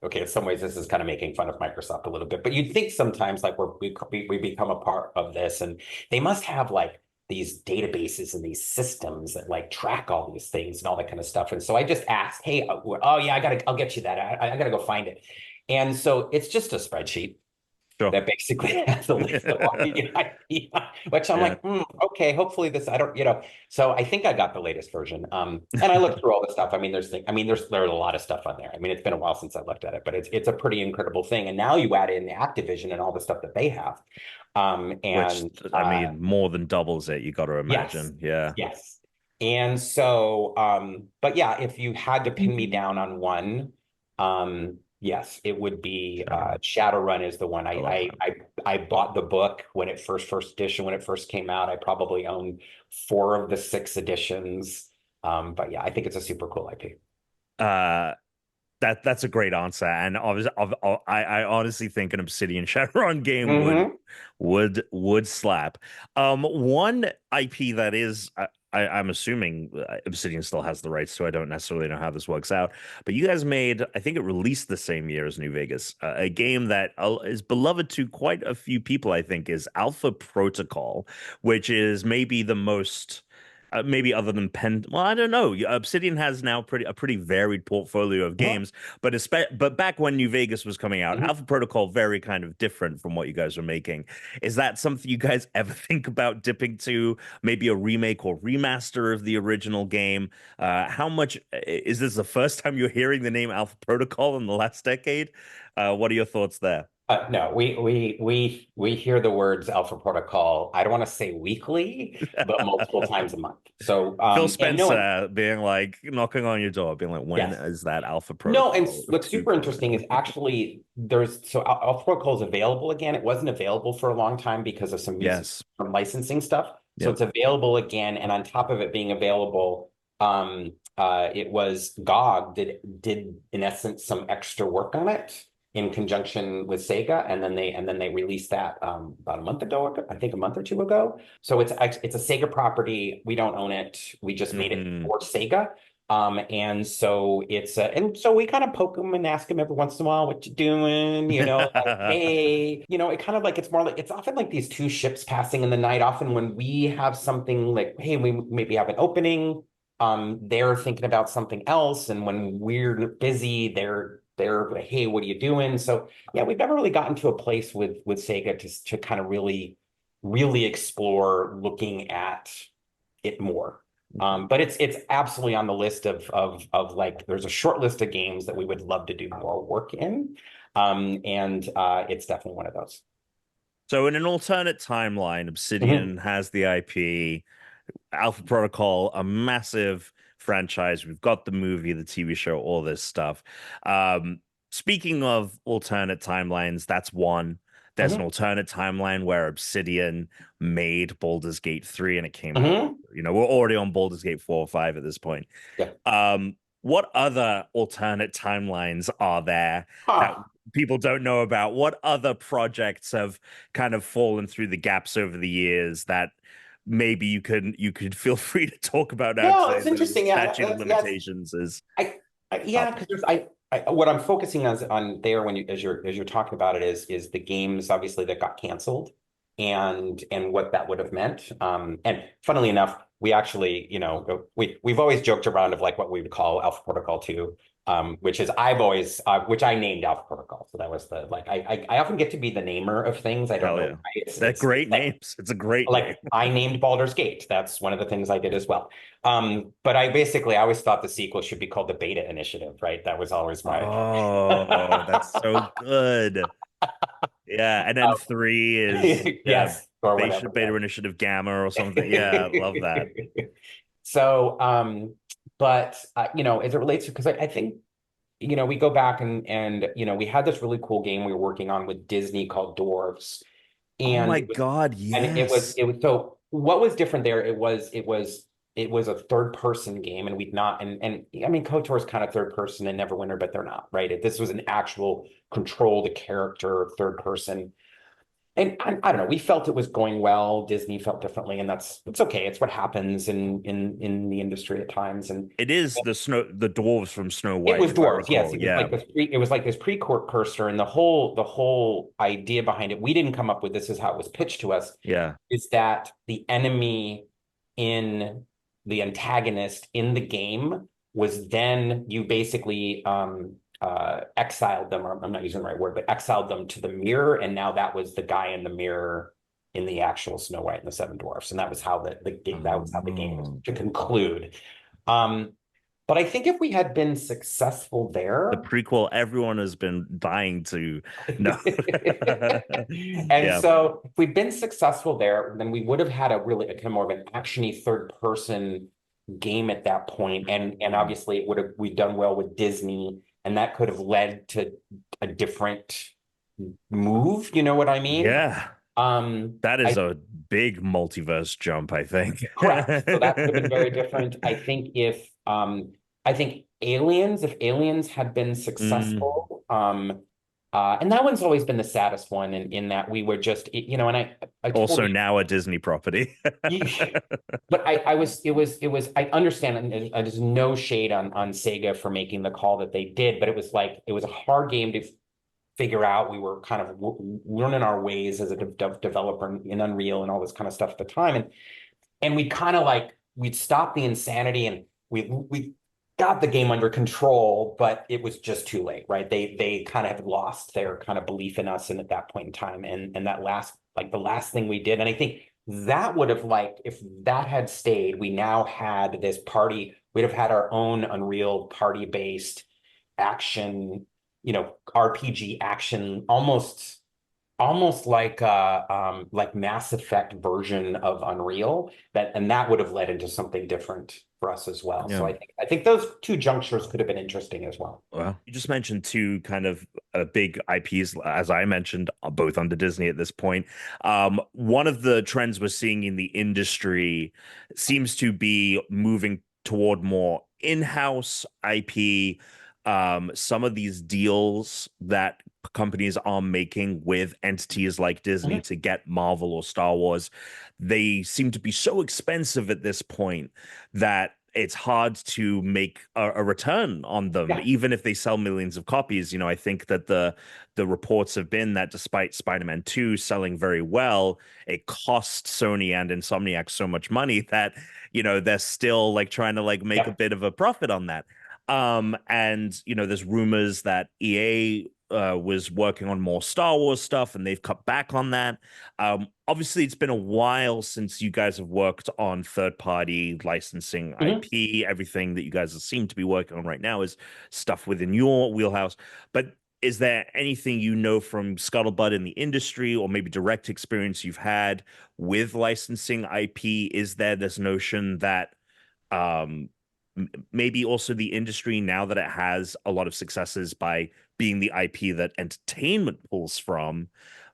okay, in some ways this is kind of making fun of Microsoft a little bit, but you'd think sometimes like we become a part of this, and they must have like these databases and these systems that like track all these things and all that kind of stuff. And so I just asked, hey, oh yeah, I'll get you that. I gotta go find it. And so it's just a spreadsheet Sure. that basically has a list of all the IP, which I'm Yeah. like, okay, hopefully this, I don't, so I think I got the latest version. And I looked through all the stuff. I mean, there's a lot of stuff on there. I mean, it's been a while since I looked at it, but it's a pretty incredible thing. And now you add in the Activision and all the stuff that they have. Which, And I mean, more than doubles it, you got to yes, imagine. Yeah. yes. And so, but yeah, if you had to pin me down on one, yes, it would be Shadowrun. Shadowrun is the one. I love that. I bought the book when it first edition when it first came out. I probably owned 4 of the 6 editions. But yeah, I think it's a super cool IP. Uh, that's a great answer, and obviously, I honestly think an Obsidian Shadowrun game Hmm. would slap. One IP that is, I'm assuming Obsidian still has the rights to. I don't necessarily know how this works out, but you guys made, I think it released the same year as New Vegas, a game that is beloved to quite a few people. I think is Alpha Protocol, which is maybe the most. Maybe other than Pen, well, I don't know. Obsidian has now a pretty varied portfolio of Hmm. games, but back when New Vegas was coming out, Hmm. Alpha Protocol very kind of different from what you guys were making. Is that something you guys ever think about dipping to? Maybe a remake or remaster of the original game? How much is this the first time you're hearing the name Alpha Protocol in the last decade? What are your thoughts there? No, we hear the words Alpha Protocol. I don't want to say weekly, but multiple times a month. So Phil and no, and Spencer being like knocking on your door, being like, when yes. is that Alpha No, and Protocol what's super 2.0? interesting is actually Alpha Protocol is available again. It wasn't available for a long time because of some music Yes. some licensing stuff. So Yep. it's available again, and on top of it being available, it was GOG did in essence some extra work on it in conjunction with Sega, and then they released that about a month ago, I think a month or two ago. So it's a Sega property. We don't own it. We just made it Hmm. for Sega. And so and so we kind of poke them and ask them every once in a while, what you doing? Like, hey, it kind of like it's more like it's often like these two ships passing in the night. Often when we have something like, hey, we maybe have an opening, they're thinking about something else. And when we're busy, they're like, hey, what are you doing? So yeah, we've never really gotten to a place with Sega to kind of really explore looking at it more. But it's absolutely on the list of like there's a short list of games that we would love to do more work in. And it's definitely one of those. So in an alternate timeline, Mhm. Obsidian has the IP, Alpha Protocol, a massive franchise. We've got the movie, the TV show, all this stuff. Um, Speaking of alternate timelines, that's one. There's an Mhm. alternate timeline where Obsidian made Baldur's Gate 3 and it came out. Mhm. We're already on Baldur's Gate 4 or 5 at this point. Yeah. What other alternate timelines are there that Huh. people don't know about? What other projects have kind of fallen through the gaps over the years that maybe you could feel free to talk about now No, because it's the interesting. Yeah, statute of yes. limitations is Yeah, up. because what I'm focusing on there when you as you're talking about it is the games obviously that got canceled and what that would have meant. And funnily enough, we actually, we've always joked around of like what we would call Alpha Protocol 2, which is I've always which I named Alpha Protocol. So that was the like I often get to be the namer of things. I don't Hell know yeah. why. They're It's great like names. It's a great name. like I named Baldur's Gate. That's one of the things I did as well. But I always thought the sequel should be called the Beta Initiative, right? That was always my Oh, that's so good. Yeah, and then three is yes, or Beta, whatever. Beta Initiative Gamma or something. Yeah, love that. So, but as it relates to because I think we go back and we had this really cool game we were working on with Disney called Dwarfs, Oh and my it was God, and it was yes. it was so what was different there it was a third person game and we'd not and I mean KOTOR is kind of third person and Neverwinter but they're not right this was an actual control the character third person and I don't know we felt it was going well Disney felt differently and it's okay it's what happens in the industry at times and It is the dwarves from Snow it White, was if I dwarves. Yes, recall. it was Yeah. like this precursor, and the whole idea behind it. We didn't come up with this. Is how it was pitched to us. Yeah. Is that the enemy in the antagonist in the game was then you basically exiled them, or I'm not using the right word, but exiled them to the mirror, and now that was the guy in the mirror in the actual Snow White and the Seven Dwarfs, and that was how that was how the game was Oh. to conclude. Um, but I think if we had been successful The there, prequel everyone has been dying to know. and Yeah. so if we'd been successful there, then we would have had a really a kind of more of an actiony third person game at that point, and obviously it would have we've done well with Disney, and that could have led to a different move. You know what I mean? Yeah. That is I a big multiverse jump, I think. correct. So that could have been very different. I think if aliens had been Mm. successful, and that one's always been the saddest one in that we were just, and I told Also you, now a Disney property. but I understand, and there's no shade on Sega for making the call that they did, but it was a hard game to figure out. We were kind of learning our ways as a developer in Unreal and all this kind of stuff at the time, and we kind of like we'd stop the insanity and we got the game under control, but it was just too late, right? They kind of had lost their kind of belief in us and at that point in time, and that last like the last thing we did, and I think that would have like if that had stayed, we now had this party, we'd have had our own Unreal party based action RPG action, almost like Mass Effect version of Unreal, and that would have led into something different for us as well. Yeah. So I think those two junctures could have been interesting as well. Well, you just mentioned two kind of big IPs, as I mentioned, both under Disney at this point. One of the trends we're seeing in the industry seems to be moving toward more in-house IP. Some of these deals that companies are making with entities like Disney to get Marvel or Star Wars, they seem to be so expensive at this point that it's hard to make a return on them, Yeah. even if they sell millions of copies. I think that the reports have been that despite Spider-Man 2 selling very well, it cost Sony and Insomniac so much money that, they're still like trying to like make a Yep. bit of a profit on that. And there's rumors that EA was working on more Star Wars stuff, and they've cut back on that. Obviously, it's been a while since you guys have worked on third-party licensing IP. Everything that you guys seem to be working on right now is stuff within your wheelhouse. But is there anything from scuttlebutt in the industry, or maybe direct experience you've had with licensing IP? Is there this notion that um, maybe also the industry, now that it has a lot of successes by being the IP that entertainment pulls from,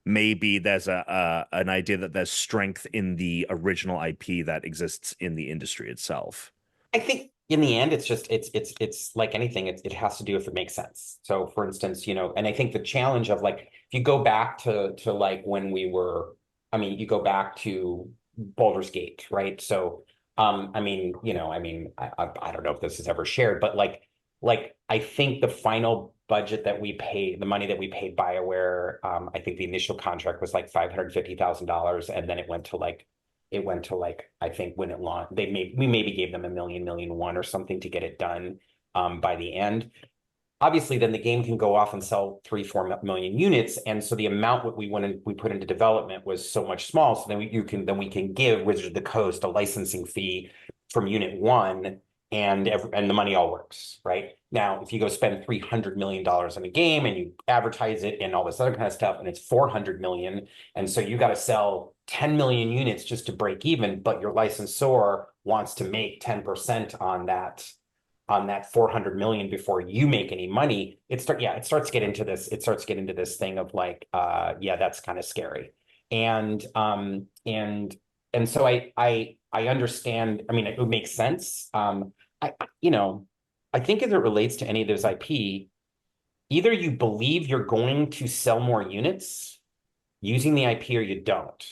maybe there's an idea that there's strength in the original IP that exists in the industry itself? I think in the end, it's like anything. It has to do if it makes sense. So, for instance, and I think the challenge of like if you go back to like when we were, I mean, you go back to Baldur's Gate, right? So, I mean, I don't know if this is ever shared, but like I think the final budget that we paid, the money that we paid BioWare, I think the initial contract was like $550,000, and then it went to like I think when it launched, we maybe gave them $1 million or something to get it done by the end. Obviously, then the game can go off and sell 3-4 million units, and so the amount that we put into development was so much small. So then we can give Wizards of the Coast a licensing fee from unit one, and the money all works, right? Now, if you go spend $300 million on a game and you advertise it and all this other kind of stuff, and it's 400 million, and so you got to sell 10 million units just to break even, but your licensor wants to make 10% on that 400 million before you make any money, it starts to get into this thing of like, that's kind of scary. And so I understand, I mean, it would make sense. I think as it relates to any of those IP, either you believe you're going to sell more units using the IP or you don't,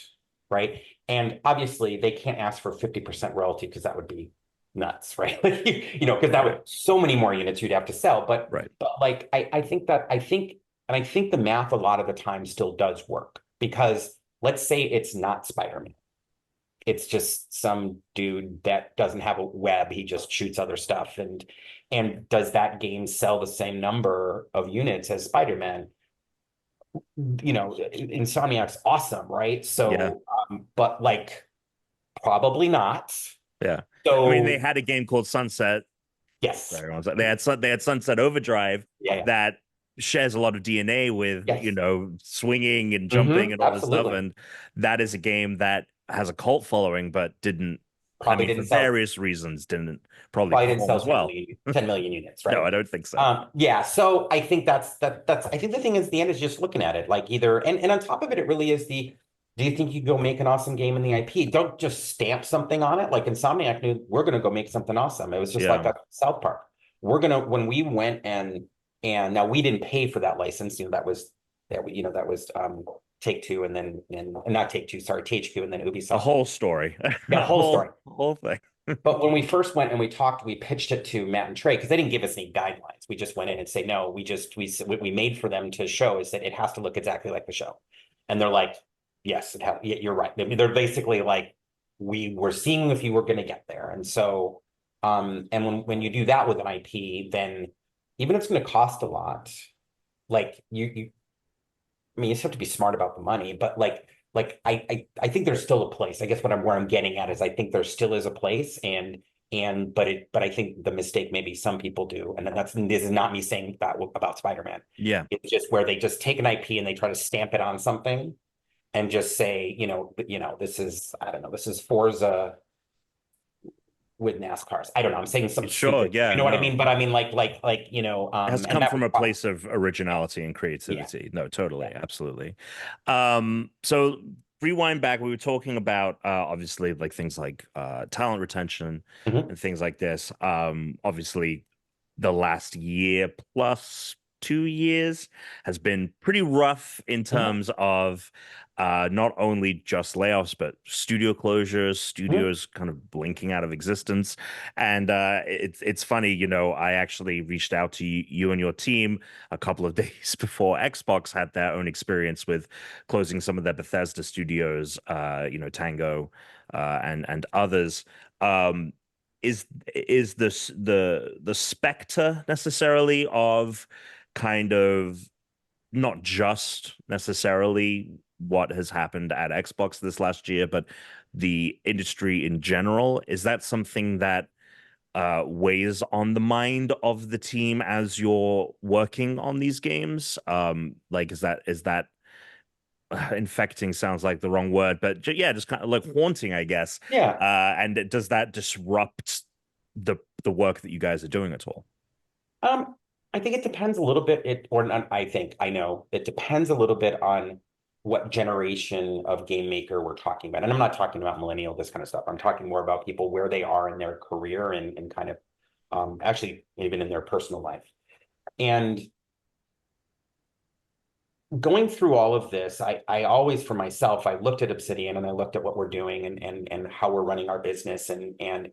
right? And obviously they can't ask for 50% royalty because that would be nuts, right? Because that would so many more units you'd have to sell. But Right. like I think the math a lot of the time still does work, because let's say it's not Spider-Man. It's just some dude that doesn't have a web. He just shoots other stuff. And does that game sell the same number of units as Spider-Man? Insomniac's awesome, right? Yeah. So, but like probably not. Yeah. I mean, they So had a game called Sunset. yes. Sorry, they had Sunset Overdrive Yeah. that shares a lot of DNA with, Yes. swinging and jumping and all this stuff. Absolutely. And that is a game that has a cult following, but didn't, I Probably mean, didn't for sell various reasons, didn't probably probably didn't perform sell as 10 well. million, 10 million units, No, right? I don't think so. Yeah, so I think that's I think the thing is the end is just looking at it like either, and on top of it, it really is do you think you go make an awesome game in the IP? Don't just stamp something on it. Like Insomniac knew we're gonna go make something awesome. It was just like Yeah. a South Park. When we went and now we didn't pay for that license, that was Take-Two, and not Take-Two, sorry, THQ, and then The Ubisoft. whole story. The The whole story. whole thing. But when we first went and we talked, we pitched it to Matt and Trey because they didn't give us any guidelines. We just went in and say, no, what we made for them to show is that it has to look exactly like the show. And they're like, yes, you're right. I mean, they're basically like, we were seeing if you were going to get there. And so, and when you do that with an IP, then even if it's going to cost a lot, like I mean, you just have to be smart about the money, but like I think there's still a place. I guess where I'm getting at is I think there still is a place, and but I think the mistake maybe some people do, and this is not me saying that about Spider-Man. Yeah. It's just where they just take an IP and they try to stamp it on something and just say, this is, I don't know, this is Forza with NASCARs. I don't know. I'm saying something Sure. stupid. Yeah. You know what I No. mean? But I mean, It has to and come that from was a fine. place of originality and Yeah. creativity. No, totally, Yeah. absolutely. So rewind back, we were talking about obviously like things like talent retention Mhm. and things like this. Obviously the last year plus 2 years has been pretty rough in Mhm. terms of not only just layoffs, but studio closures, Mhm. studios kind of blinking out of existence. And it's funny, I actually reached out to you and your team a couple of days before Xbox had their own experience with closing some of their Bethesda studios, Tango and others. Um, is this the specter necessarily of kind of not just necessarily what has happened at Xbox this last year, but the industry in general? Is that something that weighs on the mind of the team as you're working on these games? Like, is that infecting sounds like the wrong word, but yeah, just kind of like haunting, I guess. Yeah. And does that disrupt the work that you guys are doing at all? Um, I think it depends a little bit. I know it depends a little bit on what generation of game maker we're talking about. And I'm not talking about millennial, this kind of stuff. I'm talking more about people where they are in their career and kind of actually even in their personal life. And going through all of this, I always for myself, I looked at Obsidian and I looked at what we're doing and how we're running our business and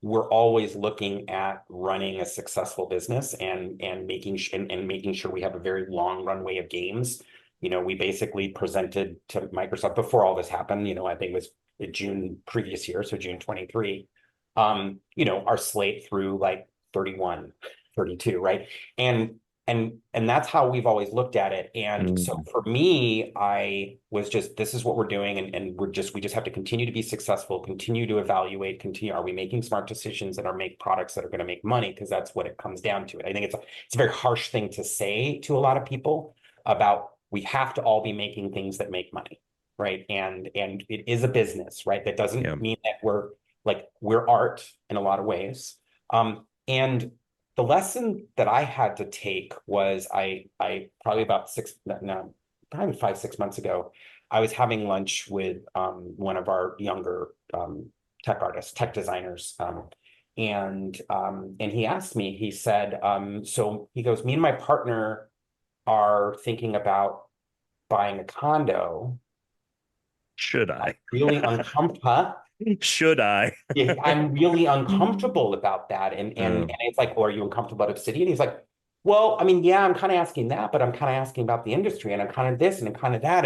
we're always looking at running a successful business and making sure we have a very long runway of games. We basically presented to Microsoft before all this happened, I think it was June previous year, so June 23, our slate through like 31, 32, right? And that's how we've always looked at it. And so Mm. for me, I was just, this is what we're doing. And we just have to continue to be successful, continue to evaluate, are we making smart decisions that are make products that are going to make money? Because that's what it comes down to. I think it's a very harsh thing to say to a lot of people about we have to all be making things that make money. Right. And it is a business, right? That Yeah. doesn't mean that we're art in a lot of ways. And the lesson that I had to take was I probably about probably 5, 6 months ago, I was having lunch with one of our younger tech artists, tech designers. And he asked me, he said, so he goes, me and my partner are thinking about buying a condo. Should I'm I? really uncomfortable. Should I? Yeah, I'm really uncomfortable about that. And Oh, it's like, well, are you uncomfortable about Obsidian? He's like, well, I mean, yeah, I'm kind of asking that, but I'm kind of asking about the industry and I'm kind of this and I'm kind of that.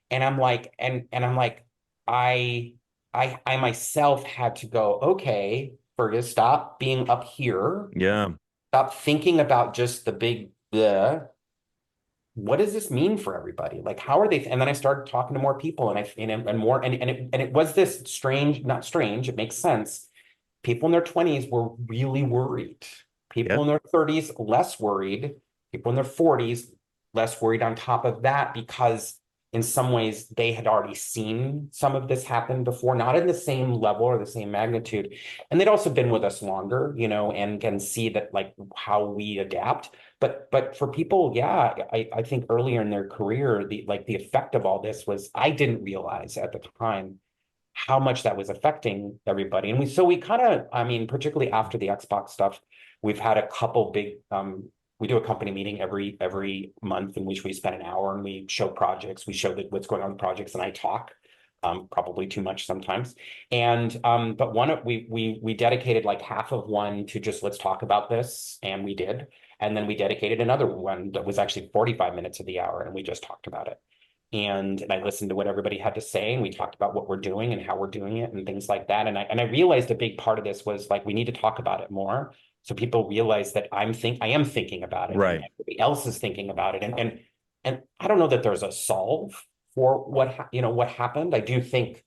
And I'm like, and I'm like, I I myself had to go, okay, Fergus, stop being up here. yeah. Stop thinking about just the big what does this mean for everybody? Like, how are they? And then I started talking to more people and more, and it was this strange, not strange, it makes sense. People in their 20s were really worried. Yeah. People in their 30s, less worried. People in their 40s, less worried on top of that, because in some ways they had already seen some of this happen before, not in the same level or the same magnitude. And they'd also been with us longer, and can see that like how we adapt. But for people, yeah, I think earlier in their career, the effect of all this was I didn't realize at the time how much that was affecting everybody. And we kind of, I mean, particularly after the Xbox stuff, we've had a couple big we do a company meeting every month in which we spend an hour and we show projects, we show what's going on with projects, and I talk. Probably too much sometimes. And but we dedicated like half of one to just let's talk about this, and we did. And then we dedicated another one that was actually 45 minutes of the hour, and we just talked about it. And I listened to what everybody had to say, and we talked about what we're doing and how we're doing it and things like that. And I realized a big part of this was like we need to talk about it more, so people realize that I am thinking about it and Right. everybody else is thinking about it. And I don't know that there's a solve for what happened. I do think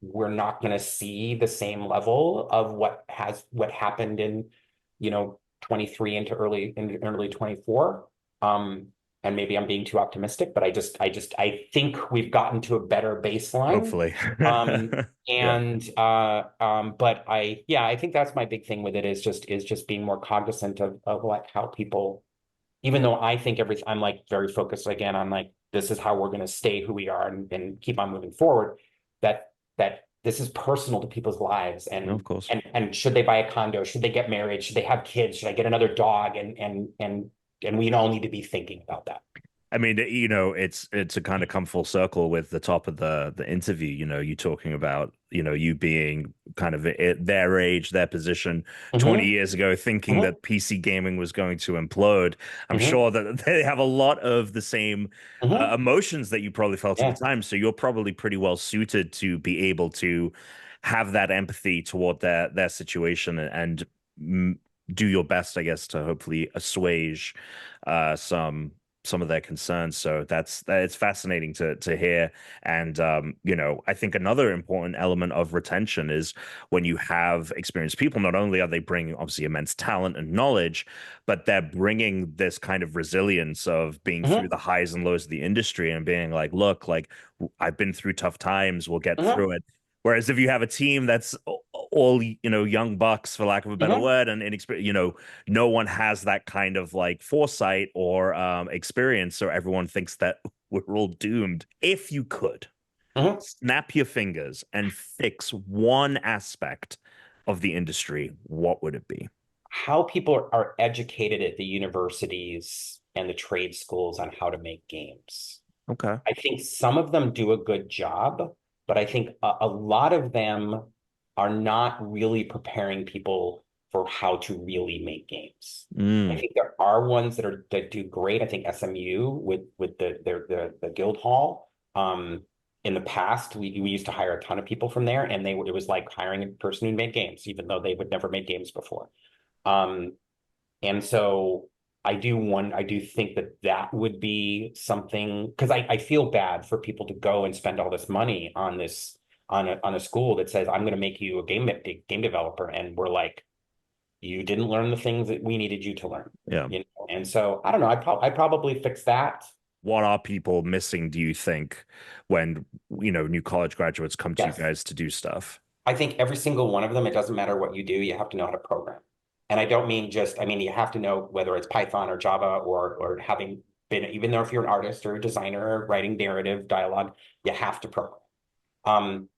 we're not going to see the same level of what happened in, 23 into early 24. And maybe I'm being too optimistic, but I think we've gotten to a better baseline. Hopefully. Um, Yeah. but I think that's my big thing with it is just being more cognizant of like how people, even though I think everything, I'm like very focused again on like, this is how we're going to stay who we are and keep on moving forward, that this is personal to people's lives. No, of And, course. and should they buy a condo? Should they get married? Should they have kids? Should I get another dog? And we all need to be thinking about that. I mean, it's a kind of come full circle with the top of the interview. You talking about you being kind of at their age, their position 20 Mm-hmm, years ago, thinking mm-hmm, that PC gaming was going to implode. I'm mm-hmm, sure that they have a lot of the same mm-hmm. emotions that you probably felt at the Yeah. time. So you're probably pretty well suited to be able to have that empathy toward their situation and mm, do your best, I guess, to hopefully assuage some of their concerns. So that's it's fascinating to hear. And I think another important element of retention is when you have experienced people, not only are they bringing obviously immense talent and knowledge, but they're bringing this kind of resilience of being through Mm-hmm, the highs and lows of the industry and being like, look, like I've been through tough times, we'll get mm-hmm, through it. Whereas if you have a team that's all young bucks, for lack of a better mm-hmm, word, and inexperienced, no one has that kind of like foresight or experience, so everyone thinks that we're all doomed. If you could mm-hmm. snap your fingers and fix one aspect of the industry, what would it be? How people are educated at the universities and the trade schools on how to make games. Okay. I think some of them do a good job, but I think a lot of them are not really preparing people for how to really make games. I Mm, think there are ones that do great. I think SMU with the guild hall. In the past, we used to hire a ton of people from there, and it was like hiring a person who made games, even though they would never made games before. Um, and so I do think that would be something because I feel bad for people to go and spend all this money on this on a school that says I'm going to make you a game developer, and we're like, you didn't learn the things that we needed you to learn, yeah. And so I don't know. I'd probably fix that. What are people missing, do you think, when new college graduates come to you Yes. guys to do stuff? I think every single one of them, it doesn't matter what you do, you have to know how to program. And I don't mean just, I mean, you have to know whether it's Python or Java or having been, even though if you're an artist or a designer writing narrative, dialogue, you have to program. Um,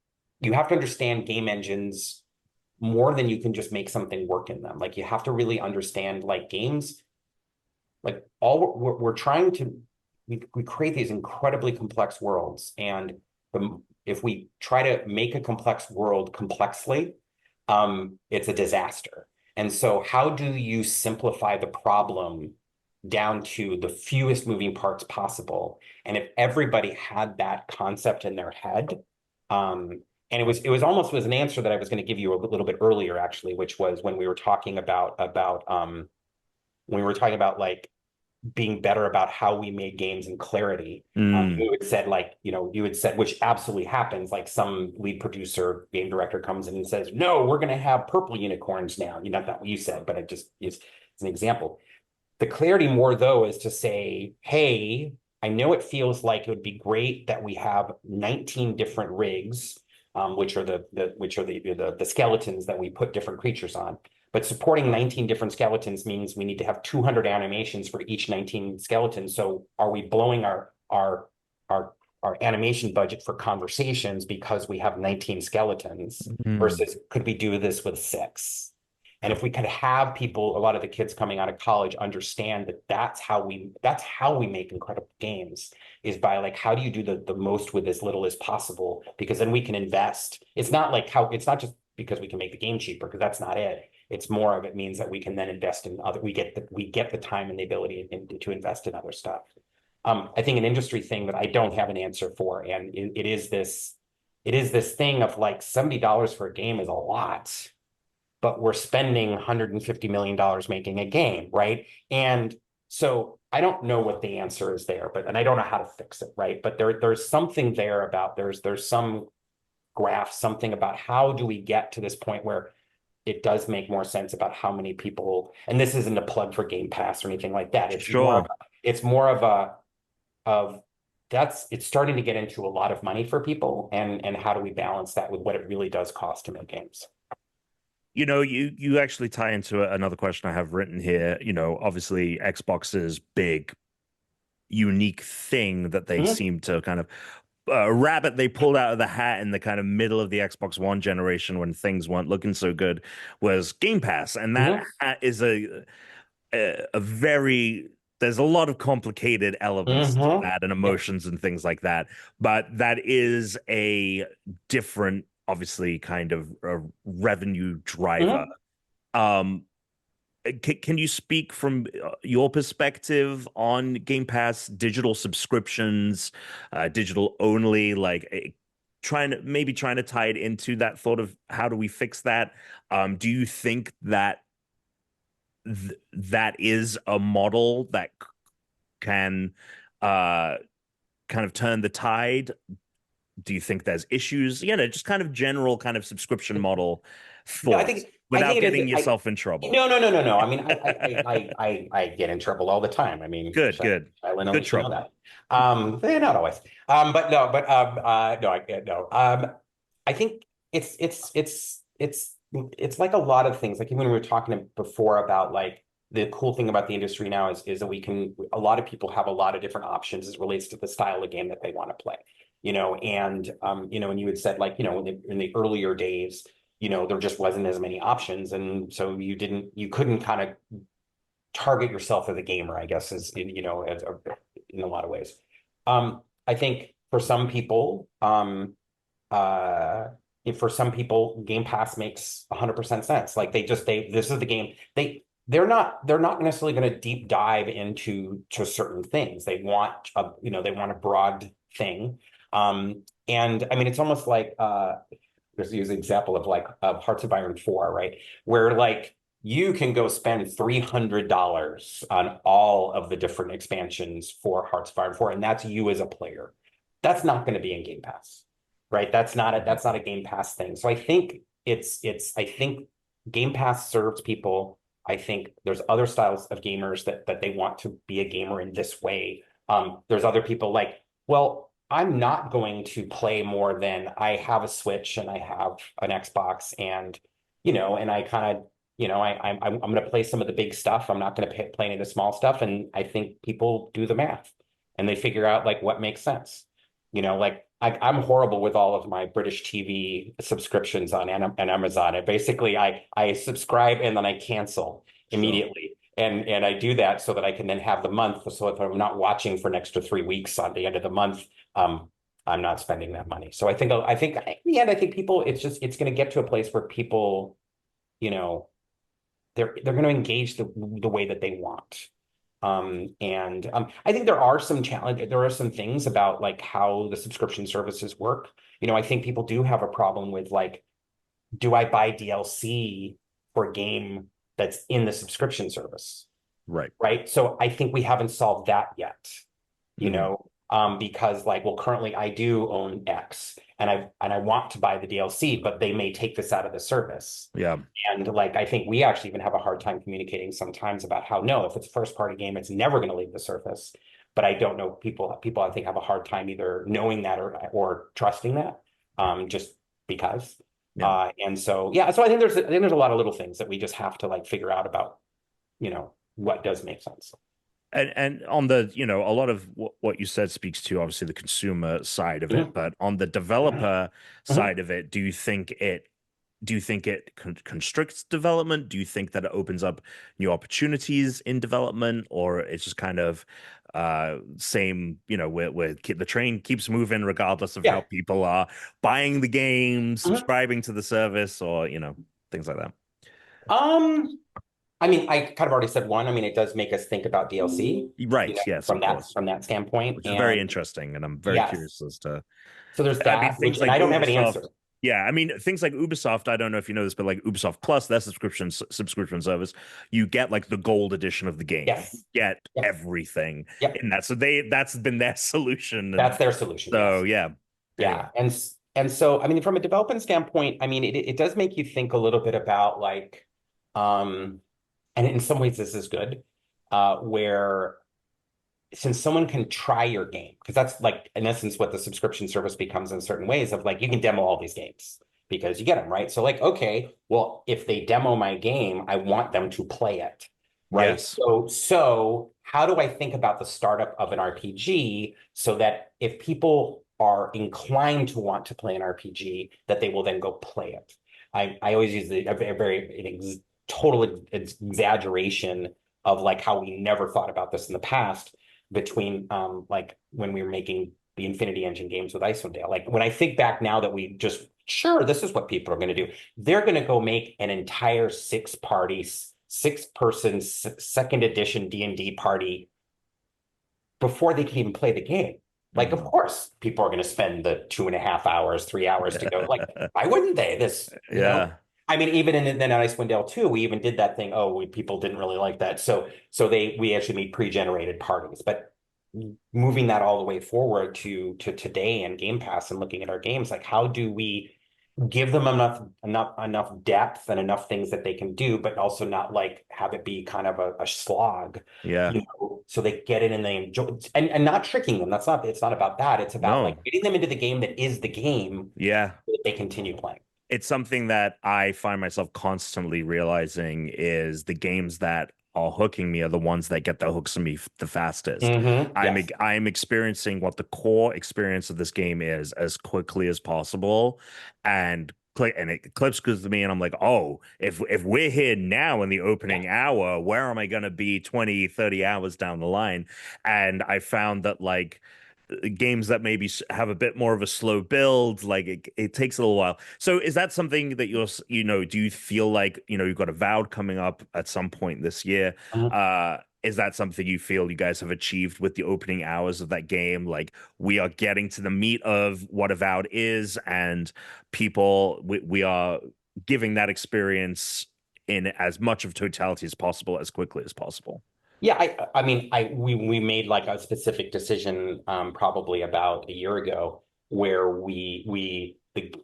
you have to understand game engines more than you can just make something work in them. Like you have to really understand like games, like all we're trying to, we create these incredibly complex worlds. And if we try to make a complex world complexly, it's a disaster. And so how do you simplify the problem down to the fewest moving parts possible? And if everybody had that concept in their head, and it was almost was an answer that I was going to give you a little bit earlier, actually, which was when we were talking about when we were talking about like being better about how we made games and clarity. Mm, You had said like, you had said, which absolutely happens, like some lead producer, game director comes in and says, no, we're going to have purple unicorns now. Not that what you said, but it just is an example. The clarity more though is to say, hey, I know it feels like it would be great that we have 19 different rigs, which are the skeletons that we put different creatures on. But supporting 19 different skeletons means we need to have 200 animations for each 19 skeletons. So are we blowing our our animation budget for conversations because we have 19 skeletons mm. versus could we do this with 6? And if we could have people, a lot of the kids coming out of college understand that that's how we make incredible games is by like, how do you do the most with as little as possible? Because then we can invest. It's not just because we can make the game cheaper, because that's not it. It's more of it means that we can then invest in other, we get the time and the ability to invest in other stuff. I think an industry thing that I don't have an answer for, and it is this thing of like $70 for a game is a lot, but we're spending $150 million making a game, right? And so I don't know what the answer is there, and I don't know how to fix it, right? But there's something there about there's some graph, something about how do we get to this point where it does make more sense about how many people, and this isn't a plug for Game Pass or anything like that. Sure. It's more of a of that's it's starting to get into a lot of money for people, and how do we balance that with what it really does cost to make games? You know, you actually tie into another question I have written here. You know, obviously Xbox's big unique thing that they Mhm, seem to kind of rabbit they pulled out of the hat in the kind of middle of the Xbox One generation when things weren't looking so good was Game Pass, and that mhm, hat is a very there's a lot of complicated elements to mhm. that and Yeah. emotions and things like that, but that is a different, obviously, kind of a revenue driver. Mhm. Um, can you speak from your perspective on Game Pass, digital subscriptions, digital only, like trying to tie it into that thought of how do we fix that? Do you think that that is a model that can uh, kind of turn the tide? Do you think there's issues? You know, just kind of general kind of subscription model No, thoughts I without think it getting is. yourself in trouble. No, no, no, no, no. I mean, I get in trouble all the time. I mean, Good, good, good Shailene should know trouble. that. Not always. No, no. I think it's like a lot of things. Like even when we were talking before about like the cool thing about the industry now is that a lot of people have a lot of different options as it relates to the style of game that they want to play. And you had said like, in the earlier days, there just wasn't as many options. And so you couldn't kind of target yourself as a gamer, I guess, in a lot of ways. I think uh, for some people, Game Pass makes 100% sense. Like this is the game. They're not necessarily going to deep dive to certain things. They want a broad thing. And I mean, it's almost like, just use the example of like of Hearts of Iron 4, right? Where like you can go spend $300 on all of the different expansions for Hearts of Iron 4, and that's you as a player. That's not going to be in Game Pass, right? That's not a Game Pass thing. So I think Game Pass serves people. I think there's other styles of gamers that they want to be a gamer in this way. There's other people like, well, I'm not going to play more than I have a Switch and I have an Xbox and I kind of, I'm going to play some of the big stuff. I'm not going to play any of the small stuff. And I think people do the math and they figure out like what makes sense. Like I'm horrible with all of my British TV subscriptions on Amazon. And basically I subscribe and then I cancel Sure. immediately. And I do that so that I can then have the month. So if I'm not watching for an extra 3 weeks on the end of the month, um, I'm not spending that money. So I think in the end, I think people, it's going to get to a place where people, you know, they're going to engage the way that they want. And I think there are some things about like how the subscription services work. I think people do have a problem with like, do I buy DLC for a game that's in the subscription service? Right. Right. So I think we haven't solved that yet, Mhm. because like, well, currently I do own X and I want to buy the DLC, but they may take this out of the service. Yeah. And like, I think we actually even have a hard time communicating sometimes about how, no, if it's a first party game, it's never going to leave the surface. But I don't know, people I think have a hard time either knowing that or trusting that, just because. Yeah. And so, yeah, so I think there's a lot of little things that we just have to like figure out about, what does make sense. And on the, a lot of what you said speaks to obviously the consumer side of it, Mhm. but on the developer Mhm. side of it, do you think it constricts development? Do you think that it opens up new opportunities in development, or it's just kind of same, where the train keeps moving regardless of how Yeah. people are buying the game, Mhm. subscribing to the service, or things like that? Um, I mean, I kind of already said one. I mean, it does make us think about DLC, Right, yes, of course, from that standpoint. which is very And interesting, and I'm very yes, curious as to. so there's I mean, that, things and like I don't have an Ubisoft. answer. Yeah, I mean, things like Ubisoft. I don't know if you know this, but like Ubisoft Plus, their subscription service, you get like the gold edition of the game. You Yes. get Yep. everything Yep. in that. So that's been their solution, and That's their solution. so Yes. yeah. Anyway, Yeah. And And so, I mean, from a development standpoint, I mean, it does make you think a little bit about like, and in some ways this is good, where since someone can try your game, because that's like in essence what the subscription service becomes in certain ways of like you can demo all these games because you get them, right? So like, okay, well, if they demo my game, I want them to play it, right? Yes. So how do I think about the startup of an RPG so that if people are inclined to want to play an RPG, that they will then go play it? I always use a very total exaggeration of like how we never thought about this in the past between like when we were making the Infinity Engine games with Icewind Dale. Like when I think back now that we just sure this is what people are going to do. They're going to go make an entire six-person second edition D&D party before they can even play the game. Like, of course, people are going to spend the 2.5 hours, 3 hours to go. Like, why wouldn't they? Yeah. I mean, even in then Icewind Dale 2, we even did that thing. Oh, people didn't really like that. So we actually made pre-generated parties. But moving that all the way forward to today and Game Pass and looking at our games, like how do we give them enough depth and enough things that they can do, but also not like have it be kind of a slog, Yeah. so they get in and they enjoy and not tricking them. It's not about that. It's about No. like getting them into the game that is the game Yeah. so that they continue playing. It's something that I find myself constantly realizing is the games that are hooking me are the ones that get the hooks in me the fastest. Yes. I'm experiencing what the core experience of this game is as quickly as possible, and it clips goes to me, and I'm like, oh, if we're here now in the Yeah. opening hour, where am I going to be 20, 30 hours down the line? And I found that like games that maybe have a bit more of a slow build, like it takes a little while. So is that something that do you feel like, you've got Avowed coming up at some point this year? Mhm. Is that something you feel you guys have achieved with the opening hours of that game? Like we are getting to the meat of what Avowed is, and we are giving that experience in as much of totality as possible, as quickly as possible. Yeah, I mean, we made like a specific decision probably about a year ago where the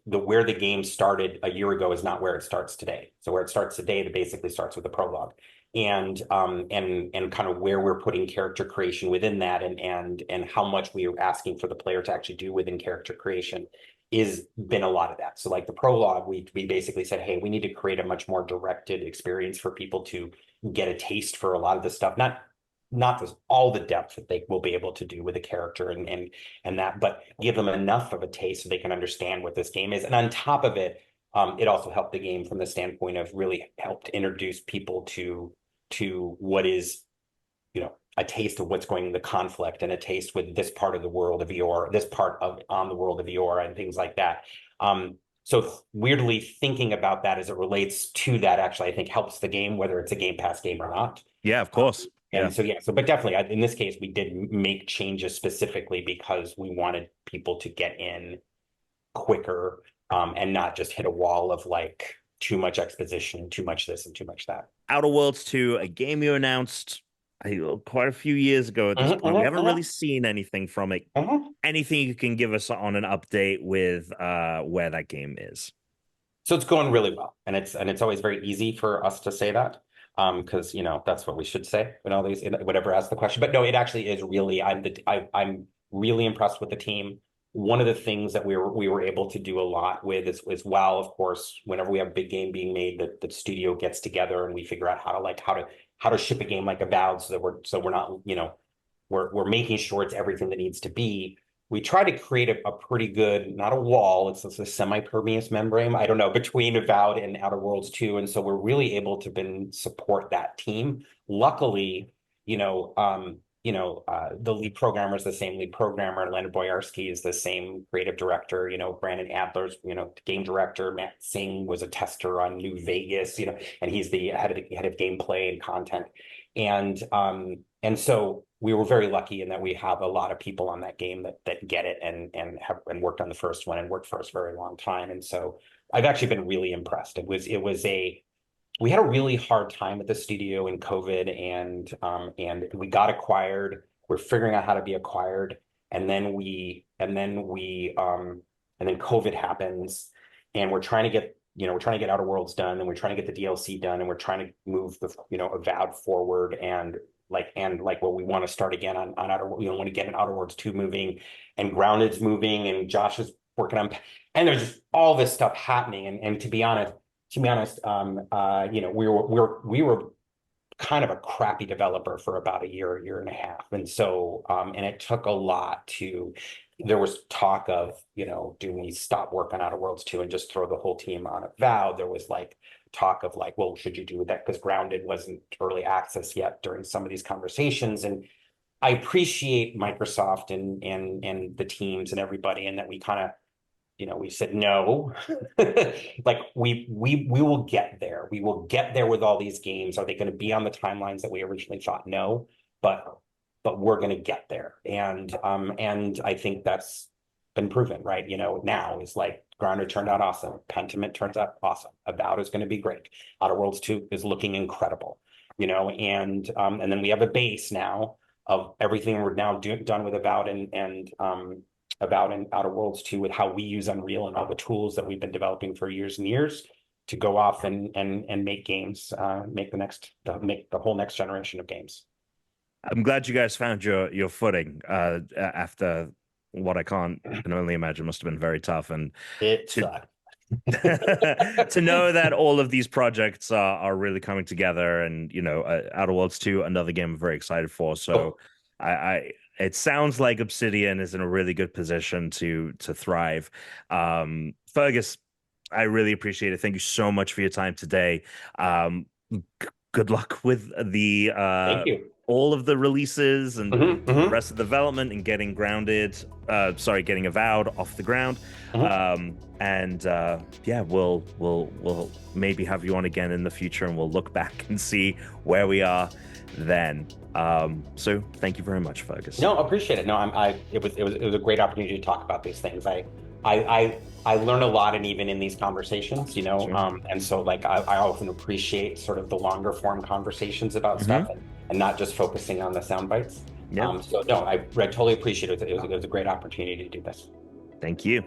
where the game started a year ago is not where it starts today. So where it starts today, it basically starts with the prologue. And kind of where we're putting character creation within that and how much we are asking for the player to actually do within character creation is been a lot of that. So like the prologue, we basically said, hey, we need to create a much more directed experience for people to get a taste for a lot of the stuff, not all the depth that they will be able to do with a character and that, but give them enough of a taste so they can understand what this game is. And on top of it, it also helped the game from the standpoint of really helped introduce people to what is, a taste of what's going in the conflict and a taste with this part of the world of Eor, this part of on the world of Eor and things like that. So weirdly thinking about that as it relates to that actually, I think helps the game, whether it's a Game Pass game or not. Yeah, of Um, course. Yeah. and so, yeah, but definitely in this case, we did make changes specifically because we wanted people to get in quicker, and not just hit a wall of like too much exposition, too much this and too much that. Outer Worlds 2, a game you announced quite a few years ago at this point. We haven't really seen anything from it. Anything you can give us on an update with where that game is? So it's going really well, and it's always very easy for us to say that, because that's what we should say when all these whatever asks the question. But no, it actually is really I'm really impressed with the team. One of the things that we were able to do a lot with is while of course whenever we have a big game being made, that the studio gets together and we figure out how to ship a game like Avowed so we're not we're making sure it's everything that needs to be. We try to create a pretty good, not a wall, it's a semi-permeous membrane, I don't know, between Avowed and Outer Worlds 2. And so we're really able to support that team. Luckily, the lead programmer is the same lead programmer. Leonard Boyarsky is the same creative director. Brandon Adler's, game director. Matt Singh was a tester on New Vegas, and he's the head of gameplay and content. And so we were very lucky in that we have a lot of people on that game that get it and worked on the first one and worked for us a very long time. And so I've actually been really impressed. We had a really hard time at the studio in COVID and we got acquired. We're figuring out how to be acquired. And then we and then COVID happens, and we're trying to get Outer Worlds done, and we're trying to get the DLC done, and we're trying to move the Avowed forward, and we want to start again on Outer, want to get an Outer Worlds 2 moving, and Grounded's moving, and Josh is working on, and there's just all this stuff happening, and to be honest, we were kind of a crappy developer for about a year and a half. And so, and it took a lot there was talk of, do we stop work on Outer Worlds 2 and just throw the whole team on Avowed? There was talk of well, should you do that? Because Grounded wasn't early access yet during some of these conversations. And I appreciate Microsoft and the teams and everybody, and that we kind of, we said no. we will get there. We will get there with all these games. Are they going to be on the timelines that we originally thought? No, but we're going to get there. And I think that's been proven, right? Now is Grounded turned out awesome. Pentiment turns out awesome. Avowed is going to be great. Outer Worlds 2 is looking incredible, and then we have a base now of everything we're now done with Avowed and Outer Worlds 2, with how we use Unreal and all the tools that we've been developing for years and years to go off and make games, make the whole next generation of games. I'm glad you guys found your footing after what I can only imagine must have been very tough. And it sucked. To know that all of these projects are really coming together, and Outer Worlds 2, another game I'm very excited for. So it sounds like Obsidian is in a really good position to thrive. Fergus, I really appreciate it. Thank you so much for your time today. Good luck with Thank you. all of the releases and the rest of the development, and getting getting Avowed off the ground. We'll maybe have you on again in the future, and we'll look back and see where we are then. So thank you very much, Fergus. No, appreciate it. No, it was a great opportunity to talk about these things. I learn a lot, and even in these conversations, sure. And so I often appreciate sort of the longer form conversations about stuff, and not just focusing on the sound bites. Yeah. So no, I totally appreciate it. It was a great opportunity to do this. Thank you.